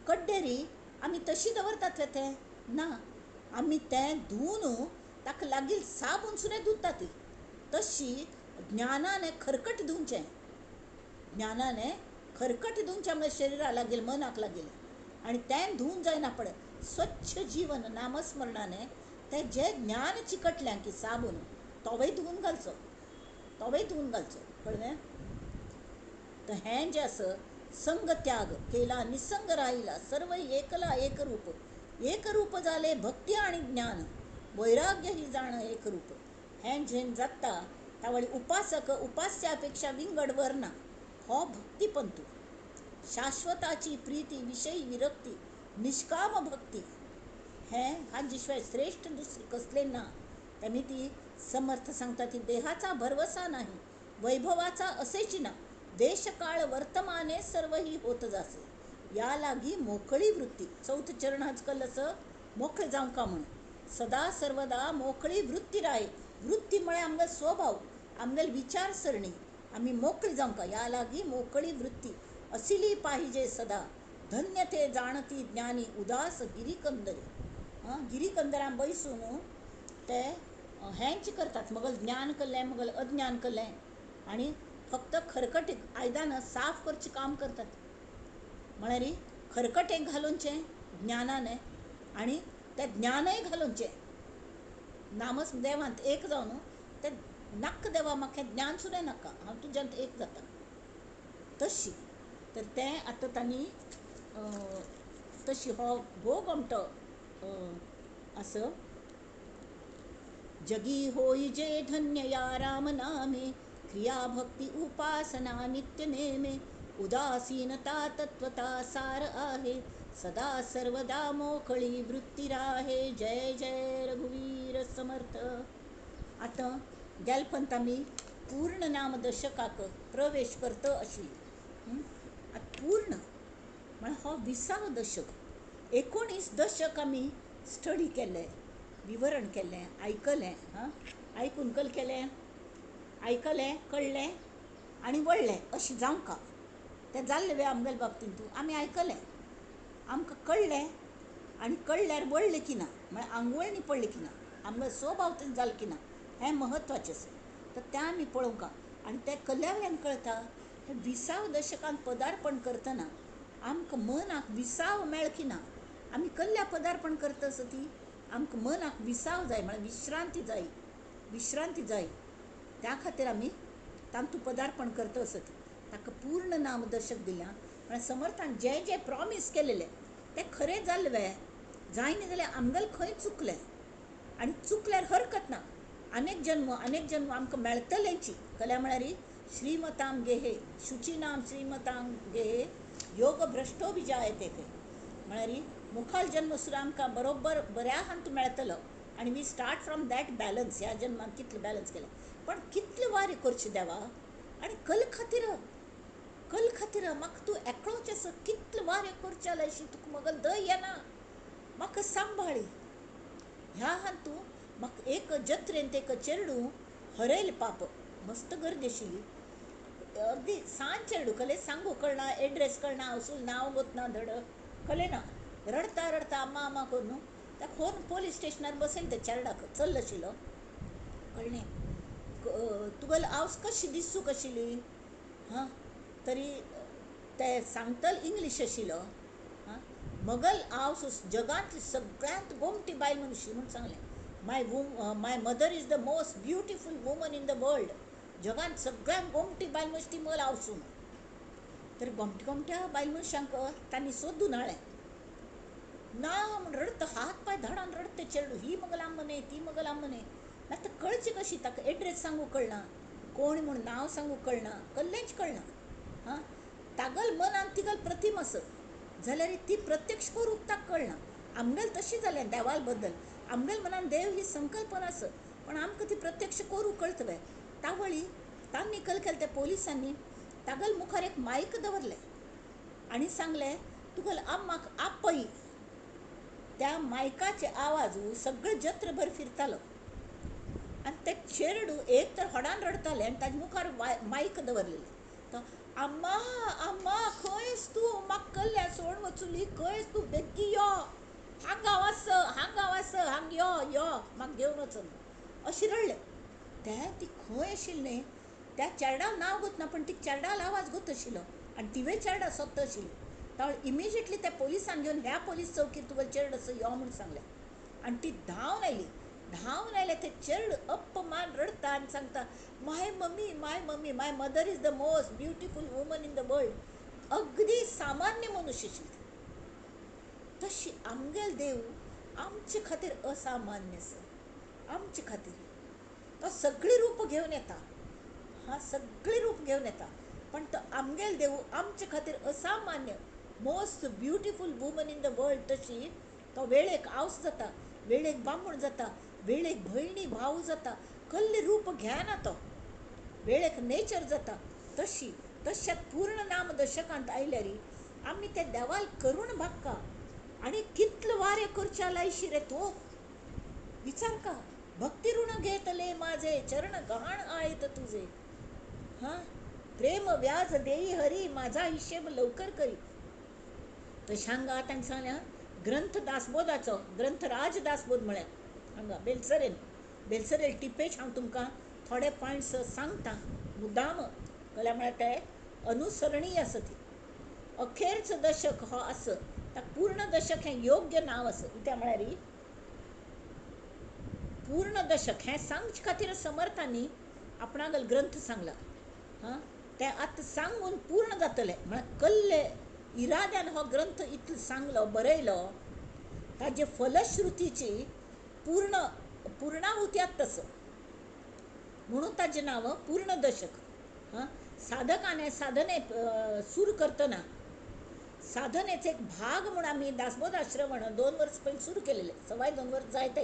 कड्डेरी आमी तशी दवरतात तें ना. आमी तें धुवन ताका लागीं साबून सुद्दां धुता ती. तशी ज्ञानाने खरकट धुवचें. ज्ञानाने खरकट धुवचें आमच्या शरिरा लागीं मनाक लागीं. आनी तें धुवन जायना पळय स्वच्छ जीवन नामस्मरणाने ते जे ज्ञान चिकटल्या की साबून तोवय धुवून घालचो, तोवय धुवून घालचो, कळ्ळें. तर हें जें आसा संग त्याग केला, निसंग राहिला, सर्व एकला एकरूप, एकरूप जाले भक्ती आणि ज्ञान, वैराग्य ही जाण एकरूप. हें जें जाता तावळी उपासक उपास्यापेक्षा विंगड वरना हो भक्तिपंतू. शाश्वताची प्रीती विषयी विरक्ती निष्काम भक्ती हें हाजे शिवाय श्रेष्ठ दुसरी कसले ना. त्यांनी ती समर्थ सांगता ती देहाचा भरवसा नाही, वैभवाचा असेची ना, देशकाळ वर्तमाने सर्व ही होत जासे, या लागी मोकळी वृत्ती. चौथ चरण आजकाल असं मोकळे जाऊ का म्हणून सदा सर्वदा मोकळी वृत्ती राहे. वृत्तीमुळे आमगल स्वभाव आमगल विचारसरणी आम्ही मोकळी जाऊ का, या लागी मोकळी वृत्ती असिली पाहिजे सदा. धन्य ते जाणती ज्ञानी उदास गिरीकंदरी. गिरीकंदरां बैसून ते हेंच करतात, मगल ज्ञान केलें मगल अज्ञान केलें आणि फक्त खरकटे आयदान साफ करचे काम करतात. म्हळ्यार खरकटे घालूनचें ज्ञानाने आणि ते ज्ञानय घालूनचें नामस देवांत एक जावन ते नाक देवा म्हाका ज्ञान सुद्दां नाका, हांव तुज्यांत एक जाता तशी. तर तें आतां तांणी तशी हो भोग आमटो असं जगी होई जे धन्य या राम नामे, क्रिया भक्ती उपासना नित्य नेमे, उदासीनता तत्वता सार आहे, सदा सर्वदा मोकळी वृत्ती राहे. जय जय रघुवीर समर्थ. आता गेलपंत आमी पूर्ण नाम दशकाक प्रवेश करतो अशी. आता पूर्ण म्हळ्यार हो 20व दशक, 19 दशक आमी स्टडी केले, विवरण केलें, आयकलें. आयकून कल केलें, आयकलें, कळ्ळें आनी वळ्ळें अशें जावं का. तें जाल्लें वे आमगेल्या बाबतींत आमी आयकलें, आमकां कळ्ळें आनी कळ्ळ्यार वळ्ळें की ना, म्हळ्यार आंगवळणी पडलें की ना, आमगेलो स्वभाव थंय जालो की ना, हें महत्वाचें आसा. तर तें आमी पळोवंक. आनी तें कल्ल्या वेळान कळटा हें 20व दशकान पदार्पण करतना आमकां मनाक विसाव मेळ की ना. आमी कल्ल्या पदार्पण करता आसा ती आमकां मनाक विसाव जाय, म्हळ्यार विश्रांती जाय, विश्रांती जाय. त्या खातीर आमी तांतू पदार्पण करता आसा ती. ताका पूर्ण नाम दशक दिल्या. म्हळ्यार समर्थान जें जें प्रॉमीस केलेलें तें खरें जाल्लें वे. जायना जाल्यार आमगेलें खंय चुकलें आनी चुकल्यार हरकत ना, अनेक जन्म आमकां मेळटलेंची. कल्या म्हळ्यार श्रीमतां गेहे शुचीनाम श्रीमतां गेहे योग भ्रष्टो विजायते ते. म्हळ्यार मुखाल जन्म सुद्दां आमकां बरोबर बऱ्या हांतू मेळटलो आनी we start from that balance. ह्या जन्मान कितलें बॅलन्स केलें, पण कितलें वारें करचें देवा. आनी कल खातीर म्हाका तूं एकलोच आसा, कितलें वारें करचें जाल्यार अशी तुका मगल दय येना. म्हाका सांबाळी ह्या हांतू. म्हाका एक जत्रेंत एक चेडूं हरयलें पाप, मस्त गर्दी आशिल्ली, अर्दी सांज चेडूं कले सांगू कळना, एड्रेस कळना, वसूल नांव गोतना धड कळ्ळें ना. रडता रडता अम्मा अम्मा करून ताका व्हरून पोलीस स्टेशनार बसयलें. त्या चेडाक चल्ल आशिल्लो, कळ्ळें. तुगेल आवस कशी दिसूंक आशिल्ली. तरी ते सांगतल इंग्लीश आशिल्लो. मगल आवस जगांतली सगळ्यांत गोमटी बायल मनुशी म्हूण सांगलें. My mother is the most beautiful woman in the world. जगांत सगळ्यांत गोमटी बायल मनीस ती मगल आवसून. तर गोमट्या बायल मनशांक तांणी सोदून हाडलें. ना म्हूण रडता, हात पांय धाडान रडता चेडूं. ही मगल आमने ती मगल आमने. मागीर कळची कशी, ताका एड्रेस सांगू कळना, कोण म्हूण नांव सांगू कळना, कसलेंच कळना. तागल मनान तिगल प्रतिम आसत जाल्यार ती प्रत्यक्ष करूंक ताका कळना. आमगेल तशी जालें देवाल बद्दल. आमगेल मनान देव ही संकल्पना आसत, पण आमकां ती प्रत्यक्ष करूंक कळतवे. तावळी तांणी कल केलें त्या पोलिसांनी तागल मुखार एक मायक दवरलें आनी सांगलें तुगेल अम्माक आपय. त्या मायकाचे आवाज सगळें जत्रभर फिरतालो आनी ते चेडूं एक तर होडान रडतालें आनी ताजे मुखार मायक दवरलेलें. तो अम्मा अम्मा खंयस तूं, म्हाका कल्ल्या सोडून वचुली, खंयस तूं, बेगी यो, हांगा वच हांगा यो म्हाका घेवन वचून, अशें रडलें. ती खंय आशिल्ली न्ही, त्या चेड्या नांव गोतना, पण ती चेड्याल आवाज गोत आशिल्लो आनी तिवे चेडा सोदता आशिल्ली. इमिजिएटली त्या पोलिसांक घेवन ह्या पोलीस चौकीर तुका चेडूं असो यो म्हणून सांगलें. आनी ती धांवन आयल्या ते चेडूं अप्प मान रडता आनी सांगता, my mummy my mother is the most beautiful woman in the world. अगदी सामान्य मनुष्य आशिल्ली ती. तशी आमगेल देव आमचे खातीर असामान्य आसा. आमचे खातीर तो सगळी रूप घेवन येता. सगळी रूप घेवन येता, पण तो आमगेल देव आमचे खातीर असामान्य most beautiful woman in the world. तशी तो वेळेक आवस जाता, वेळेक बामण जाता, वेळेक भयणी भाव जाता, कसले रूप घेना तो. वेळेक नेचर जाता. तश्यात पूर्ण नाम दशकांत आयल्यारी आमी ते देवाल करूण भागका. आणि कितलं वारे करच्या लायशी रे तो. विचार का, भक्ती ऋण घेतले माझे चरण गहाण आहेत तुझे. प्रेम व्याज देई हरी माझा हिशेब लवकर करी. तशांगा तांणी सांगल्या ग्रंथ दासबोधाचो ग्रंथराज दासबोध म्हळ्यार हांगा बेलसरेल टिपेच हांव तुमकां थोडे पॉयंट्स सांगता मुद्दाम. कळ्ळें म्हळ्यार ते अनुसरणीय आसा ती. अखेरचो दशक हो आसा ताका पूर्ण दशक हें योग्य नांव आसा. कित्याक म्हळ्यार पूर्ण दशक हें सांगचे खातीर समर्थांनी आपणागल ग्रंथ सांगला. ते आतां सांगून पूर्ण जातले म्हळ्यार कसले इराद्यान हो ग्रंथ इतलो सांगलो बरयलो ताजे फलश्रुतीची पूर्णाहुती आसा तसो म्हणून ताजें नांव पूर्ण दशक. साधकाने साधने सूर करतना साधनेचे एक भाग म्हणून आमी दासबोध श्रवण 2 वर्स पयलीं सुरू केलेले. सवाय 2 वर्स जायत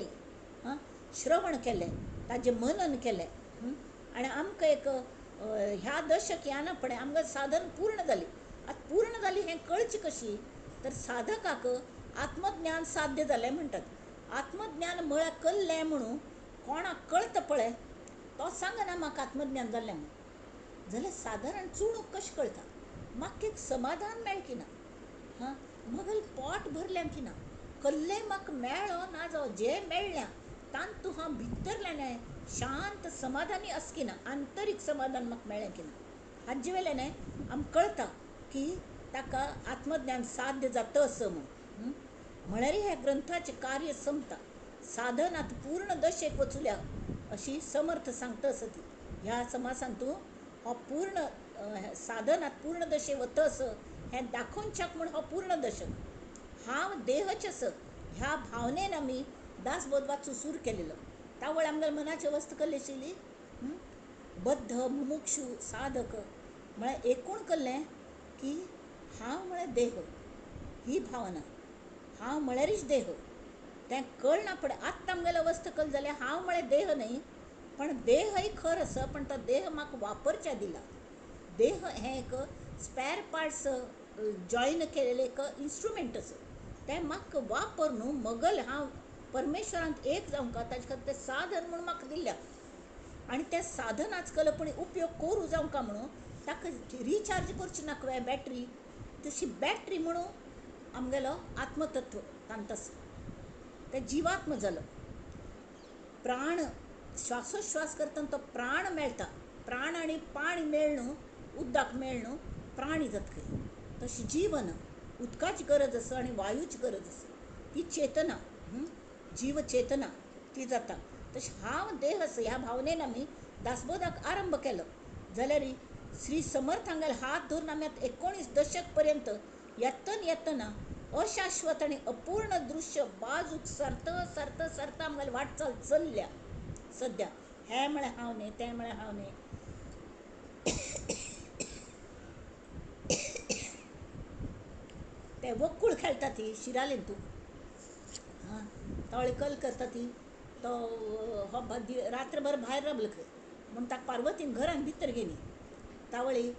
श्रवण केलें, ताजें मनन केलें. आनी आमकां एक ह्या दशक यानापणे आमकां साधन पूर्ण जाली. आतां पूर्ण जाली हें कळची कशी तर साधकाक आत्मज्ञान साध्य जालें म्हणटात. आत्मज्ञान म्हळ्यार कल्लें म्हणून कोणाक कळता पळय तो सांगना म्हाका आत्मज्ञान जाल्लें म्हणून. जाल्यार सादारण चुणूक कशें कळटा. म्हाका एक समाधान मेळ्ळें की ना, म्हगेलें पोट भरलें की ना, कल्लें म्हाका मेळ्ळो ना जावं जें मेळ्ळें तांतू हांव भितरल्यान शांत समाधानी आस की ना, आंतरीक समाधान म्हाका मेळ्ळें की ना. हाजे वेल्यान आमकां कळटा की ताका आत्मज्ञान साध्य जाता असं म्हणून. म्हळ्यार ह्या ग्रंथाचें कार्य संपता. साधन आतां पूर्ण दशेक वचुल्या अशी समर्थ सांगता आसा ती. ह्या समासांतू हो पूर्ण साधन आतां पूर्ण दशे वता असं हें दाखोवच्याक म्हूण हो पूर्ण दशक. हांव देहच आसा ह्या भावनेन आमी दासबोध वाचूं सुरू केलेलो. तावळ आमगेल्या मनाची अवस्था कसली आशिल्ली, बद्ध मुमुक्षू साधक म्हळ्यार एकूण कल्लें की हांव म्हळ्यार देह ही भावना. हांव म्हळ्यारच देह तें कळना पडे. आत्तां आमगेली अवस्था कळली जाल्यार हांव म्हळ्यार देह न्ही, पण देहय खर आसा, पण तो देह म्हाका वापरच्या दिला. देह हें एक स्पॅर पार्ट्स जॉयन केलेलें एक इन्स्ट्रुमेंट आसा. तें म्हाका वापर न्हू, मगल हांव परमेश्वरांत एक जावंका ताजे खातीर तें साधन म्हणून म्हाका दिल्या. आनी तें साधन आजकालपणी उपयोग करूं जावंका म्हणून ताका रिचार्ज करची नाका बॅटरी. तशी बॅटरी म्हणून आमगेलो आत्मतत्व तांत आसा. तें जिवात्म जालो. प्राण श्वासोश्वास करतना तो प्राण मेळटा. प्राण आनी पाणी मेळ न्हू, उदक मेळ न्हू, प्राणी जातकीर. तशी जीवन उदकाची गरज आसा आनी वायूची गरज आसा. ती चेतना जीव चेतना ती जाता. तशें हांव देह आसा ह्या भावनेन आमी दासबोधाक आरंभ केलो जाल्यार श्री समर्थ हांगेले हात धरून आमी आतां 19 दशक पर्यंत येतना अशाश्वत आनी अपूर्ण दृश्य बाजूक सरता आमगेली वाटचाल चल्ल्या. सद्या हें म्हळ्यार हांव न्ही, तें म्हळ्यार हांव न्ही. ते वकूळ खेळटा ती शिरालेन तूं तळकल करता ती तो हो रात्रभर भायर राबलो म्हूण ताका पार्वतीन घरान भितर गेली. तावळी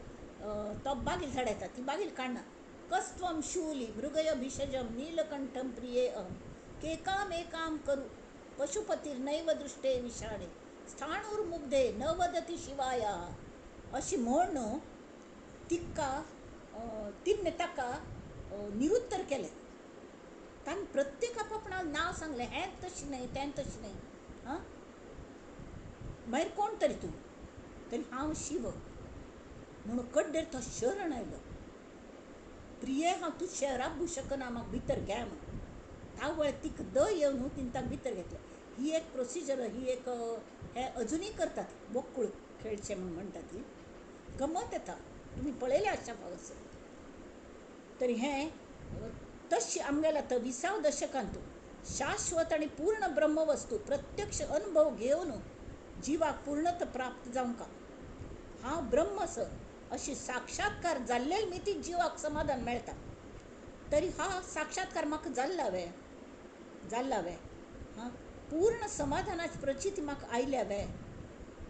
तो बागील झाडायता, ती बागील काडना. कस्त्वम शूली मृगय भिषजम नीलकंठम प्रिये अहम केकामेकाम करू पशुपतीर्नैव दृष्टे विषाणे स्थाणुर्मुग्धे न वदती शिवाया. अशी म्हण तिने ताका निरुत्तर केलें. ताणें प्रत्येक आपापणालें नांव सांगलें, हें तशें न्हय, तें तशें न्हय. मागीर कोण तरी तूं, तरी हांव शिव म्हणून कड्डेर तो शरण आयलो. प्रिये हांव तूं शहराक भुशकना म्हाका भितर घे म्हण. ता वळ तीक द येवन तीन ताका भितर घेतले. ही एक प्रोसिजर, ही एक हे अजुनूय करतात बोक्कूळ खेळचे म्हणून म्हणटा ती गमत येता. तुमी पळयले आसच्या फावस. तरी हें तशी आमगेल्या 20व्या दशकांत शाश्वत आनी पूर्ण ब्रह्मवस्तू प्रत्यक्ष अनुभव घेवन जिवाक पूर्णत प्राप्त जावंका. हांव ब्रह्मस अशी साक्षात्कार जाल्ले मिती जिवाक समाधान मेळटा. तरी हा साक्षात्कार म्हाका जाल्ला वे हां, पूर्ण समाधानाची प्रचिती म्हाका आयल्या वे.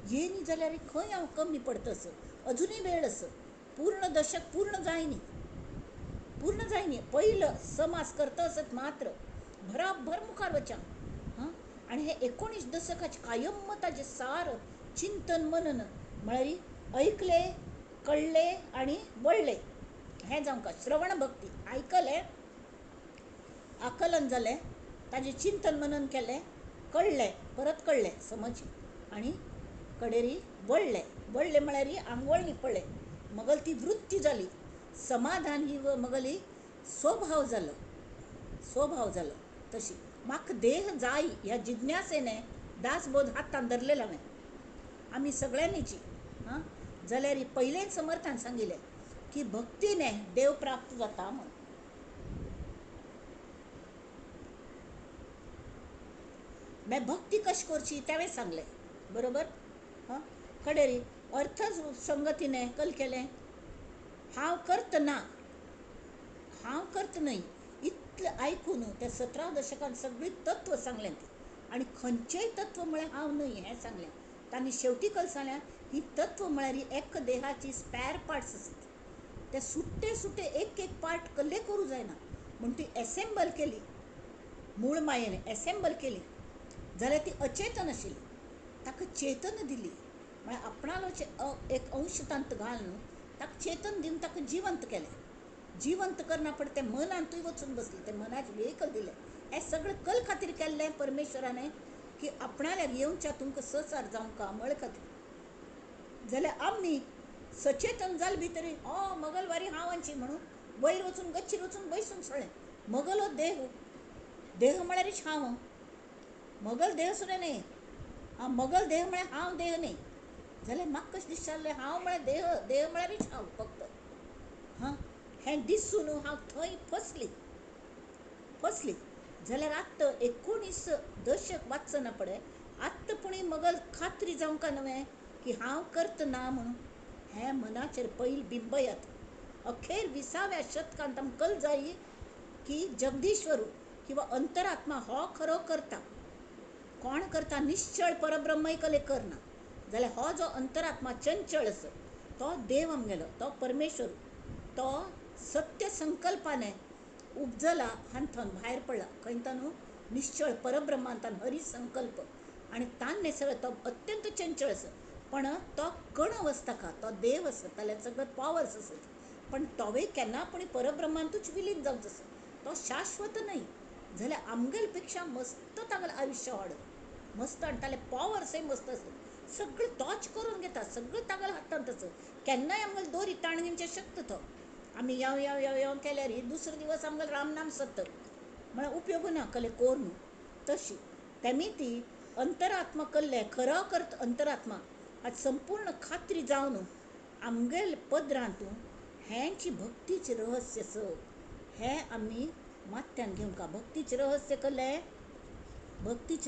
ये न्ही जाल्यार खंय हांव कमी पडतस, अजुनूय वेळ आस. पूर्ण दशक पूर्ण जायनी. पहिलं समास करता असत मात्र भराभर मुखार वचा. हां, आनी हे 19 दशकाचे कायम ताजे सार चिंतन मनन म्हळ्यार ऐकले, कळले आनी वळले हें जावंका. श्रवण भक्ती आयकलें, आकलन जालें, ताजें चिंतन मनन केलें, कळलें, परत कळलें समज, आनी कडेरी वळलें म्हळ्यार आंगवळणी पडलें. मगल ती वृत्ती जाली. समाधान ही मगली स्वभाव जालो. तशी म्हाका देह जाय ह्या जिज्ञासेने दासबोध हातान धरलेला हांवें, आमी सगळ्यांनीची. हां, जाल्यार पयलेच समर्थान सांगिल्लें की भक्तीने देव प्राप्त जाता म्हण. मैं भक्ती कशी करची त्यावेळेस सांगलें, बरोबर. हां, कडेरी अर्थ संगतीने कल केलें. हांव करत न्हय इतलें आयकून त्या 17 दशकांत सगळी तत्व सांगलें ती. आनी खंयचेंय तत्व म्हळ्यार हांव न्हय हें सांगलें. तांणी शेवटी कल सांगलें ही तत्व म्हळ्यार एक देहाची स्पॅर पार्ट्स आसात. ते सुट्टे एक पार्ट कल्ले करूं जायना म्हूण ती एसेंबल केली. मूळ मायेने एसेंबल केली जाल्यार ती अचेतन आशिल्ली. ताका चेतन दिली म्हळ्यार आपणालोचे एक अंश तांत घालून ताका चेतन दिवन ताका जिवंत केलें. जिवंत करना पडते मनांतूय वचून बसलें, ते मनाचें वेहिकल दिलें. हें सगळें कल खातीर केल्लें परमेश्वराने की आपणाल्याक येवच्या तुमकां संसार जावंका मळ खातीर. जाल्यार आमी सचेतन जाल भितर मंगळवारी हांव आंची म्हणून वयर वचून गच्चीर वचून बैसून सोडलें. मगलो देह म्हळ्यारच हांव. मगल देह सुद्दां न्ही. मगल देह म्हळ्यार हांव देह न्ही. जाल्यार म्हाका कशें दिसतालें हांव म्हळ्यार देह म्हळ्यारच हांव फक्त. हां, हें दिसून हांव थंय फसली. जाल्यार आत्तां 19 दशक वाचना पळय, आत्तां पुणी मगल खात्री जावंका नवें की हांव करता ना म्हणून. हें मनाचेर पयलीं बिंब येता. अखेर 20व्या शतकांत आमकां कल जायी की जगदीश्वरू किंवा अंतरात्मा हो खरो करता. कोण करता? निश्चळ परब्रह्मय कले करना. जाल्यार हो जो अंतरात्मा चंचळ आसा तो देव आमगेलो, तो परमेश्वर, तो सत्य संकल्पाने उपजला आनी थंय भायर पडला. खंय न्हू निश्चळ परब्रह्मांतान हरी संकल्प आनी तान्ने सगळें तो अत्यंत चंचळ आसा. पण तो कण अवस्था तो देव आसा, ताल्या सगळं पावर्स आसात. पण तोवय केन्ना पूण परब्रह्मांतूच विलीन जावंच आसा. तो शाश्वत न्हय. जाल्यार आमगेल पेक्षा मस्त तागेलें आयुश्य वाडत मस्त, आनी ताले पावर्सय मस्त आसत. सगळें तोच करून घेता, सगळें तागेल्या हातांत आसा. केन्नाय आमगेले दोरी ताण घेवचे शकता तो. आमी येव केल्यार दुसरे दिवस आमगेलें रामनाम सत्त म्हळ्यार उपयोग ना कले कोर न्हू. तशी तेमी ती अंतरात्मा कल्ले खरो करत अंतरात्मा आज संपूर्ण खात्री जावन आमगेल पदरांत हेंची भक्तीचे रहस्य आसा. हें आमी माथ्यान घेवंका. भक्तीचे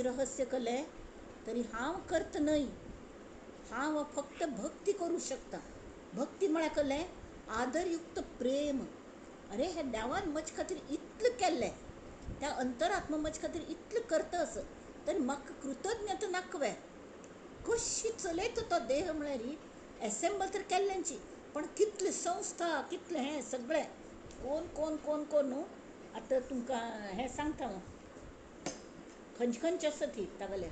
रहस्य कले तरी हांव करता न्हय, हांव फक्त भक्ती करूं शकता. भक्ती म्हळ्यार कलें आदरयुक्त प्रेम. अरे हे देवान म्हजे खातीर इतलें केल्लें, त्या अंतरात्मा म्हजे खातीर इतलें करता आसा, तरी म्हाका कृतज्ञता नाकवे. कशी चलयता तो देह म्हळ्यार एसेंबल तर केल्ल्यांची, पण कितले संस्था, कितलें हें सगळें कोण न्हू. आतां तुमकां हें सांगता हांव खंयची आसा ती तागेलें.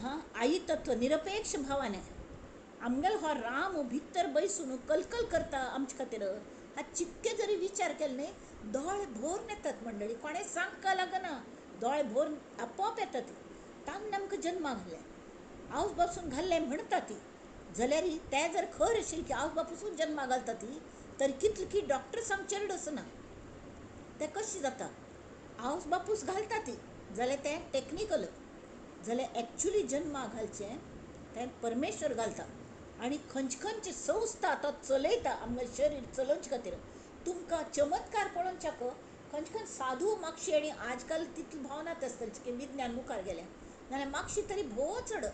हां, आई तत्व निरपेक्ष भावाने आमगेलो हो राम भितर बैसून कलकल करता आमचे खातीर. हा चिक्के जरी विचार केले न्ही दोळे भरून येतात मंडळी. कोणें सांगका लागना, दोळे भरून आपोआप येतात. ताणें आमकां जन्माक घातलें. आवज बापून घाल्लें म्हणटा ती जाल्यार तें जर खर आशिल्लें की आवज बापूसून जन्मा घालता ती तर कितली की डॉक्टर सांगचेड आसना तें कशें जाता आवज बापूस घालता ती जाल्यार तें टेक्निकल जाल्यार एक्चुली जन्मा घालचें तें परमेश्वर घालता आनी खंयचे संस्था तो चलयता आमगे शरीर चलोवचे खातीर तुमकां चमत्कार पळोवच्याक खंयचे साधू मागशी आनी आजकाल तितली भावनात आसतली की विज्ञान मुखार गेलें नाल्यार मागशी तरी भोव चड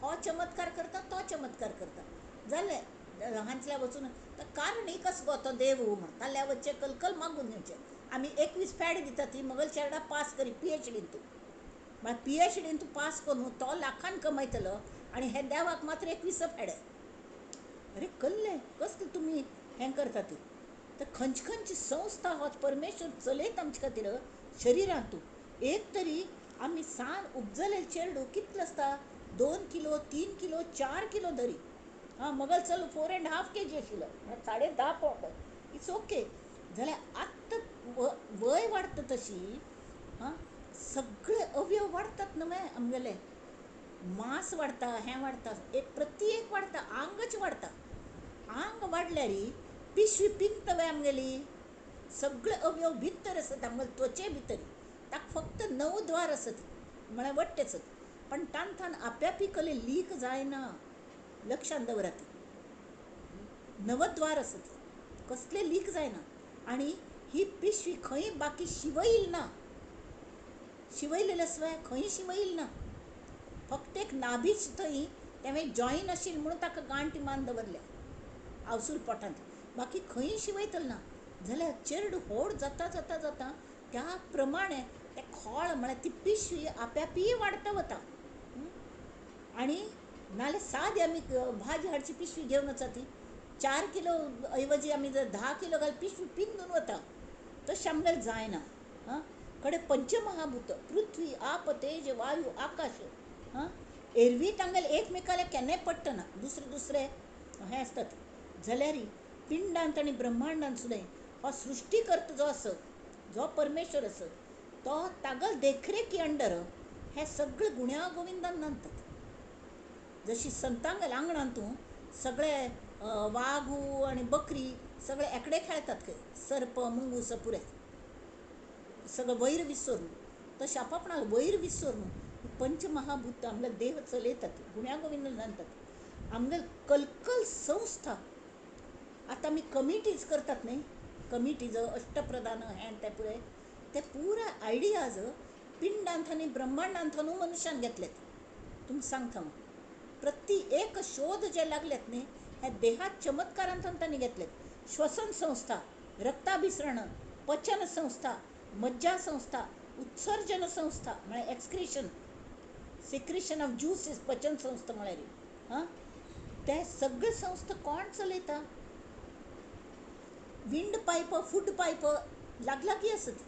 हो चमत्कार करता तो चमत्कार करता जालें हांचल्या वचून कारण एकच गो तो देव म्हण ताल्ल्या वच्चे कलकल मागून घेवचे आमी 21 फॅड दिता ती मगल चेडा पास करी PhD तूं मागीर PhD तूं पास करून तो लाखान कमयतलो आनी हे देवाक मात्र 21 फॅड अरे कल्लें कसलें तुमी हें करता ती तर खंयची संस्था हो परमेश्वर चलयता आमचे खातीर शरिरांतू एक तरी आमी सान उपजले चेडू कितलो आसता 2 किलो 3 किलो 4 किलो धरी हां मगल चल 4.5 kg आशिल्लो म्हळ्यार 10.5 पावंड इट्स ओके जाल्यार आत्तां वय वाडटा तशी हां सगळे अवयव वाडटात न्हय आमगेले मांस वाडता हें वाडता एक प्रत्येक वाडता आंगच वाडता आंग वाडल्यार पिशवी पिंत वय आमगेली सगळे अवयव भितर आसत आमगेले त्वचे भितर ताका फक्त 9 द्वार आसत म्हळ्यार वट्टे आसत पण तान आप्यापी कले लीक जायना लक्षांत दवरात 9 द्वार आसत कसले लीक जायना आनी ही पिशवी खंय बाकी शिवयिल्ली ना शिवयलेले शिवाय खंय शिवयिल्ली ना फक्त एक नाभीच थंय तें जॉईन आशिल्लें म्हणून ताका गांठ मान दवरल्या आवसूल पोटांत बाकी खंय शिवयतले ना जाल्यार चेडूं व्हड जाता जाता जाता त्या प्रमाणे ते खोळ म्हळ्यार ती पिशवी आप्यापी वाडटा वता आनी नाल्यार सादी आमी भाजी हाडची पिशवी घेवन वचा ती 4 किलो ऐवजी आमी जर 10 किलो घाल पिशवी पिंजून वता तशें आमगेलें जायना हां कडे पंचमहाभूत पृथ्वी आप तेज वायू आकाश हां एरवी तांगेले एकमेकाला केन्नाय पडटना दुसरे हें आसतात जाल्यार पिंडांत आनी ब्रह्मांडांत सुद्दां हो सृश्टीकर्ता जो आसत जो परमेश्वर आसत तो तागल देखरेखी अंडर हे सगळे गुण्या गोविंदान नांदतात जशी संतांगेल आंगणांतू सगळे वाघू आनी बकरी सगळे एकडे खेळतात खंय सर्प मुंगूस पुरे सगळं वैर विसरून तशें आपापणाक वैर विसरून पंचमहाभूत आमगे देह चलयतात गुण्या गोविंद नांदतात आमगे कलकल संस्था आतां आमी कमिटीज करतात न्ही कमिटीज अष्टप्रधान हें तें पुरे ते पुरा आयडियाज पिंडांत आनी ब्रह्मांडांत मनशान घेतलेत तुमकां सांगता एक शोध जे लागलेत न्ही हे देहात चमत्कारांत तांणी घेतलेत श्वसन संस्था रक्ताभिसरण पचन संस्था मज्जा संस्था उत्सर्जन संस्था म्हळ्यार एक्सक्रिशन सिक्रिशन ऑफ ज्यूसीस पचन संस्था म्हळ्यार हां ते सगळे संस्था कोण चलयता विंड पायप फूड पायप लागलागी आसत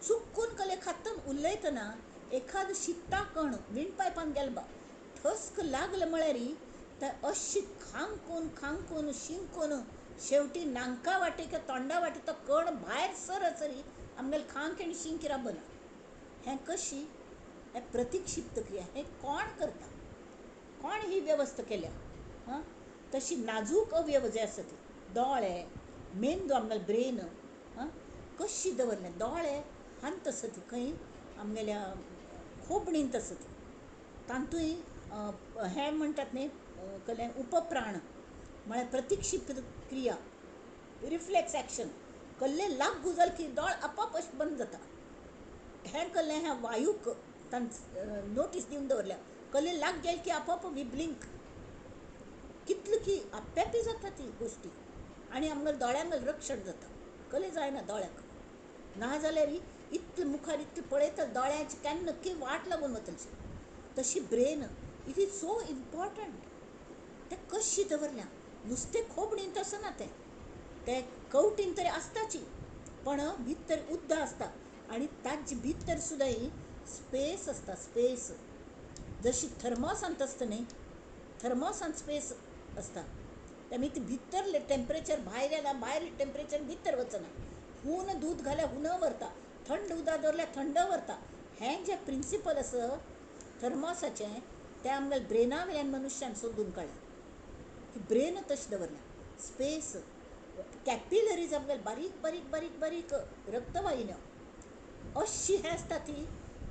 चुकून कले खातन उलयतना एखाद शिकता कण विंड पायपान गेलबा ठस्क लागलं म्हळ्यार तर अशी खांकून शिंकून शेवटी नांका वाटे किंवा तोंडा वाटे तो कण भायर सरी आमगेले खांक आनी शिंक राबना हें कशी हें प्रतिक्षिप्त क्रिया हें कोण करता कोण ही वेवस्था केल्या हां तशी नाजूक अवयव जे आसत दोळे मेंदू आमगेलो ब्रेन हां कशी दवरले दोळे हांत आसत खंय आमगेल्या खोपणींत आसत तांतूय हें म्हणटात न्ही कले उपप्राण म्हळ्यार प्रतिक्षिप्त क्रिया रिफ्लेक्स एक्शन कल्ले लाग गुजल की दोळ आपाप अशें बंद जाता हें कल्लें ह्या वायूक नोटीस दिवन दवरल्या कल्ले लाग गेल की आपाप वी ब्लिंक कितले की आप्यापी जाता ती गोश्टी आनी आमगेल्या दोळ्यांगेलें रक्षण जाता कले जायना दोळ्याक ना जाल्यार इतलें मुखार इतलें पळयता दोळ्याची केन्ना नक्की वाट लागून वतलशी तशी brain it is so important तें कशी दवरल्या नुस्तें खोबणींत आसना तें कवटीन तरी आसताची पण भितर उद्द आसता आनी ताजे भितर सुद्दां स्पेस आसता स्पेस जशी थर्मोसांत आसता न्ही थर्मोसांत स्पेस आसता तेमी ती भितर टेम्परेचर भायर येना भायर टेम्परेचर भितर वचना हून दूद घाल्यार हुन व्हरता थंड उदक दवरल्यार थंड व्हरता हें जें प्रिंसिपल आसा थर्मोसाचें ते आमगेल ब्रेना वयल्यान मनुश्यान सोदून काडला की ब्रेन तशें दवरला स्पेस कॅपिलरीज आमगेल बारीक बारीक बारीक बारीक रक्तवाहिन्यो अशी हें आसता ती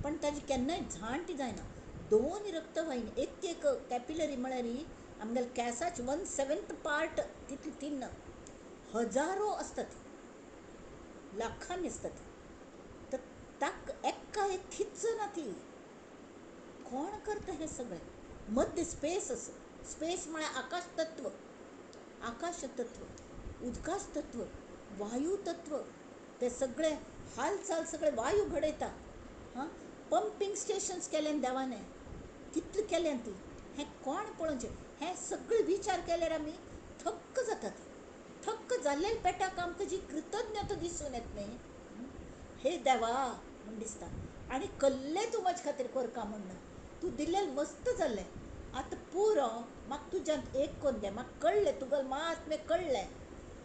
पण ताजी केन्नाय झाण ती जायना दोन रक्तवाहिनी एक कॅपिलरी म्हळ्यार आमगेल केंसाचे 1/7 पार्ट तितली तीन हजारो असतात लाखांनी असतात तर ताक एक्का एक खिच्चना ती कोण करता हे सगळें मध्य स्पेस असं स्पेस म्हळ्यार आकाश तत्व उदकाश तत्व वायू तत्व ते सगळे हालचाल सगळे वायू घडयता हां पंपिंग स्टेशन्स केल्यान देवाने कितले केल्यान ती हें कोण पळोवचें हें सगळे विचार केल्यार आमी थक्क जातात थक्क जाल्लेल्या पेटाक आमकां जी कृतज्ञता दिसून येत न्ही हे देवा म्हण दिसता आनी कसलें तूं म्हजे खातीर करता म्हणना तूं दिल्लें मस्त जाल्लें आतां पुरो म्हाका तुज्यांत एक कोन्न घे म्हाका कळ्ळें तुगेलें मात में कळ्ळें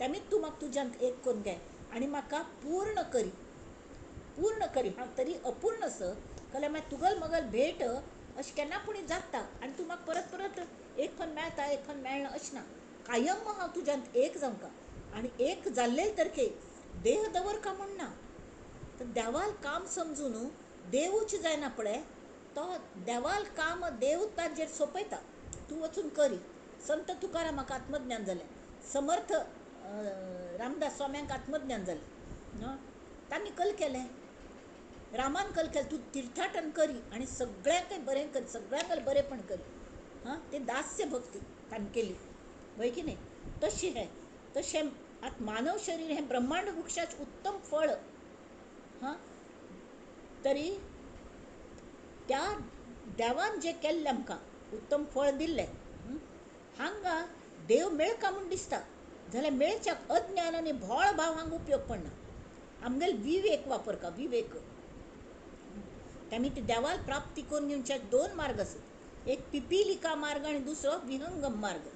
तेमीच तूं म्हाका तुज्यांत एक कोन्न घे आनी म्हाका पूर्ण करी हांव तरी अपूर्ण आसा जाल्यार मागीर तुगेल म्हगेल भेट अशें केन्ना पुणी जाता आनी तूं म्हाका परत परत एक फन मेळटा एक फन मेळना अशें ना कायम हांव तुज्यांत एक जावंका आनी एक जाल्ले तर्के देह दवरका म्हणना तर देवाल काम समजून देवूच जायना पळय तो देवाल काम देव ताजेर सोंपयता तूं वचून करी संत तुकारामाक आत्मज्ञान जालें समर्थ रामदास स्वाम्यांक आत्मज्ञान जालें तांणी कल केलें रामान कल केलें तूं तीर्थाटन करी आनी सगळ्यांक बरें करी सगळ्यांक बरेंपण करी ते दास्य भक्ती तांणी केली वय की न्ही तशें आतां मानव शरीर हें ब्रह्मांड वृक्षाचें उत्तम फळ तरी त्या देवान जें केल्लें आमकां उत्तम फळ दिल्लें हांगा देव मेळका म्हूण दिसता जाल्यार मेळच्याक अज्ञान आनी भोळ भाव हांगा उपयोग पडना आमगेल विवेक वापरका विवेक तेमी ते देवाल प्राप्ती करून घेवचे दोन मार्ग आसात एक पिपीलिका मार्ग आनी दुसरो विहंगम मार्ग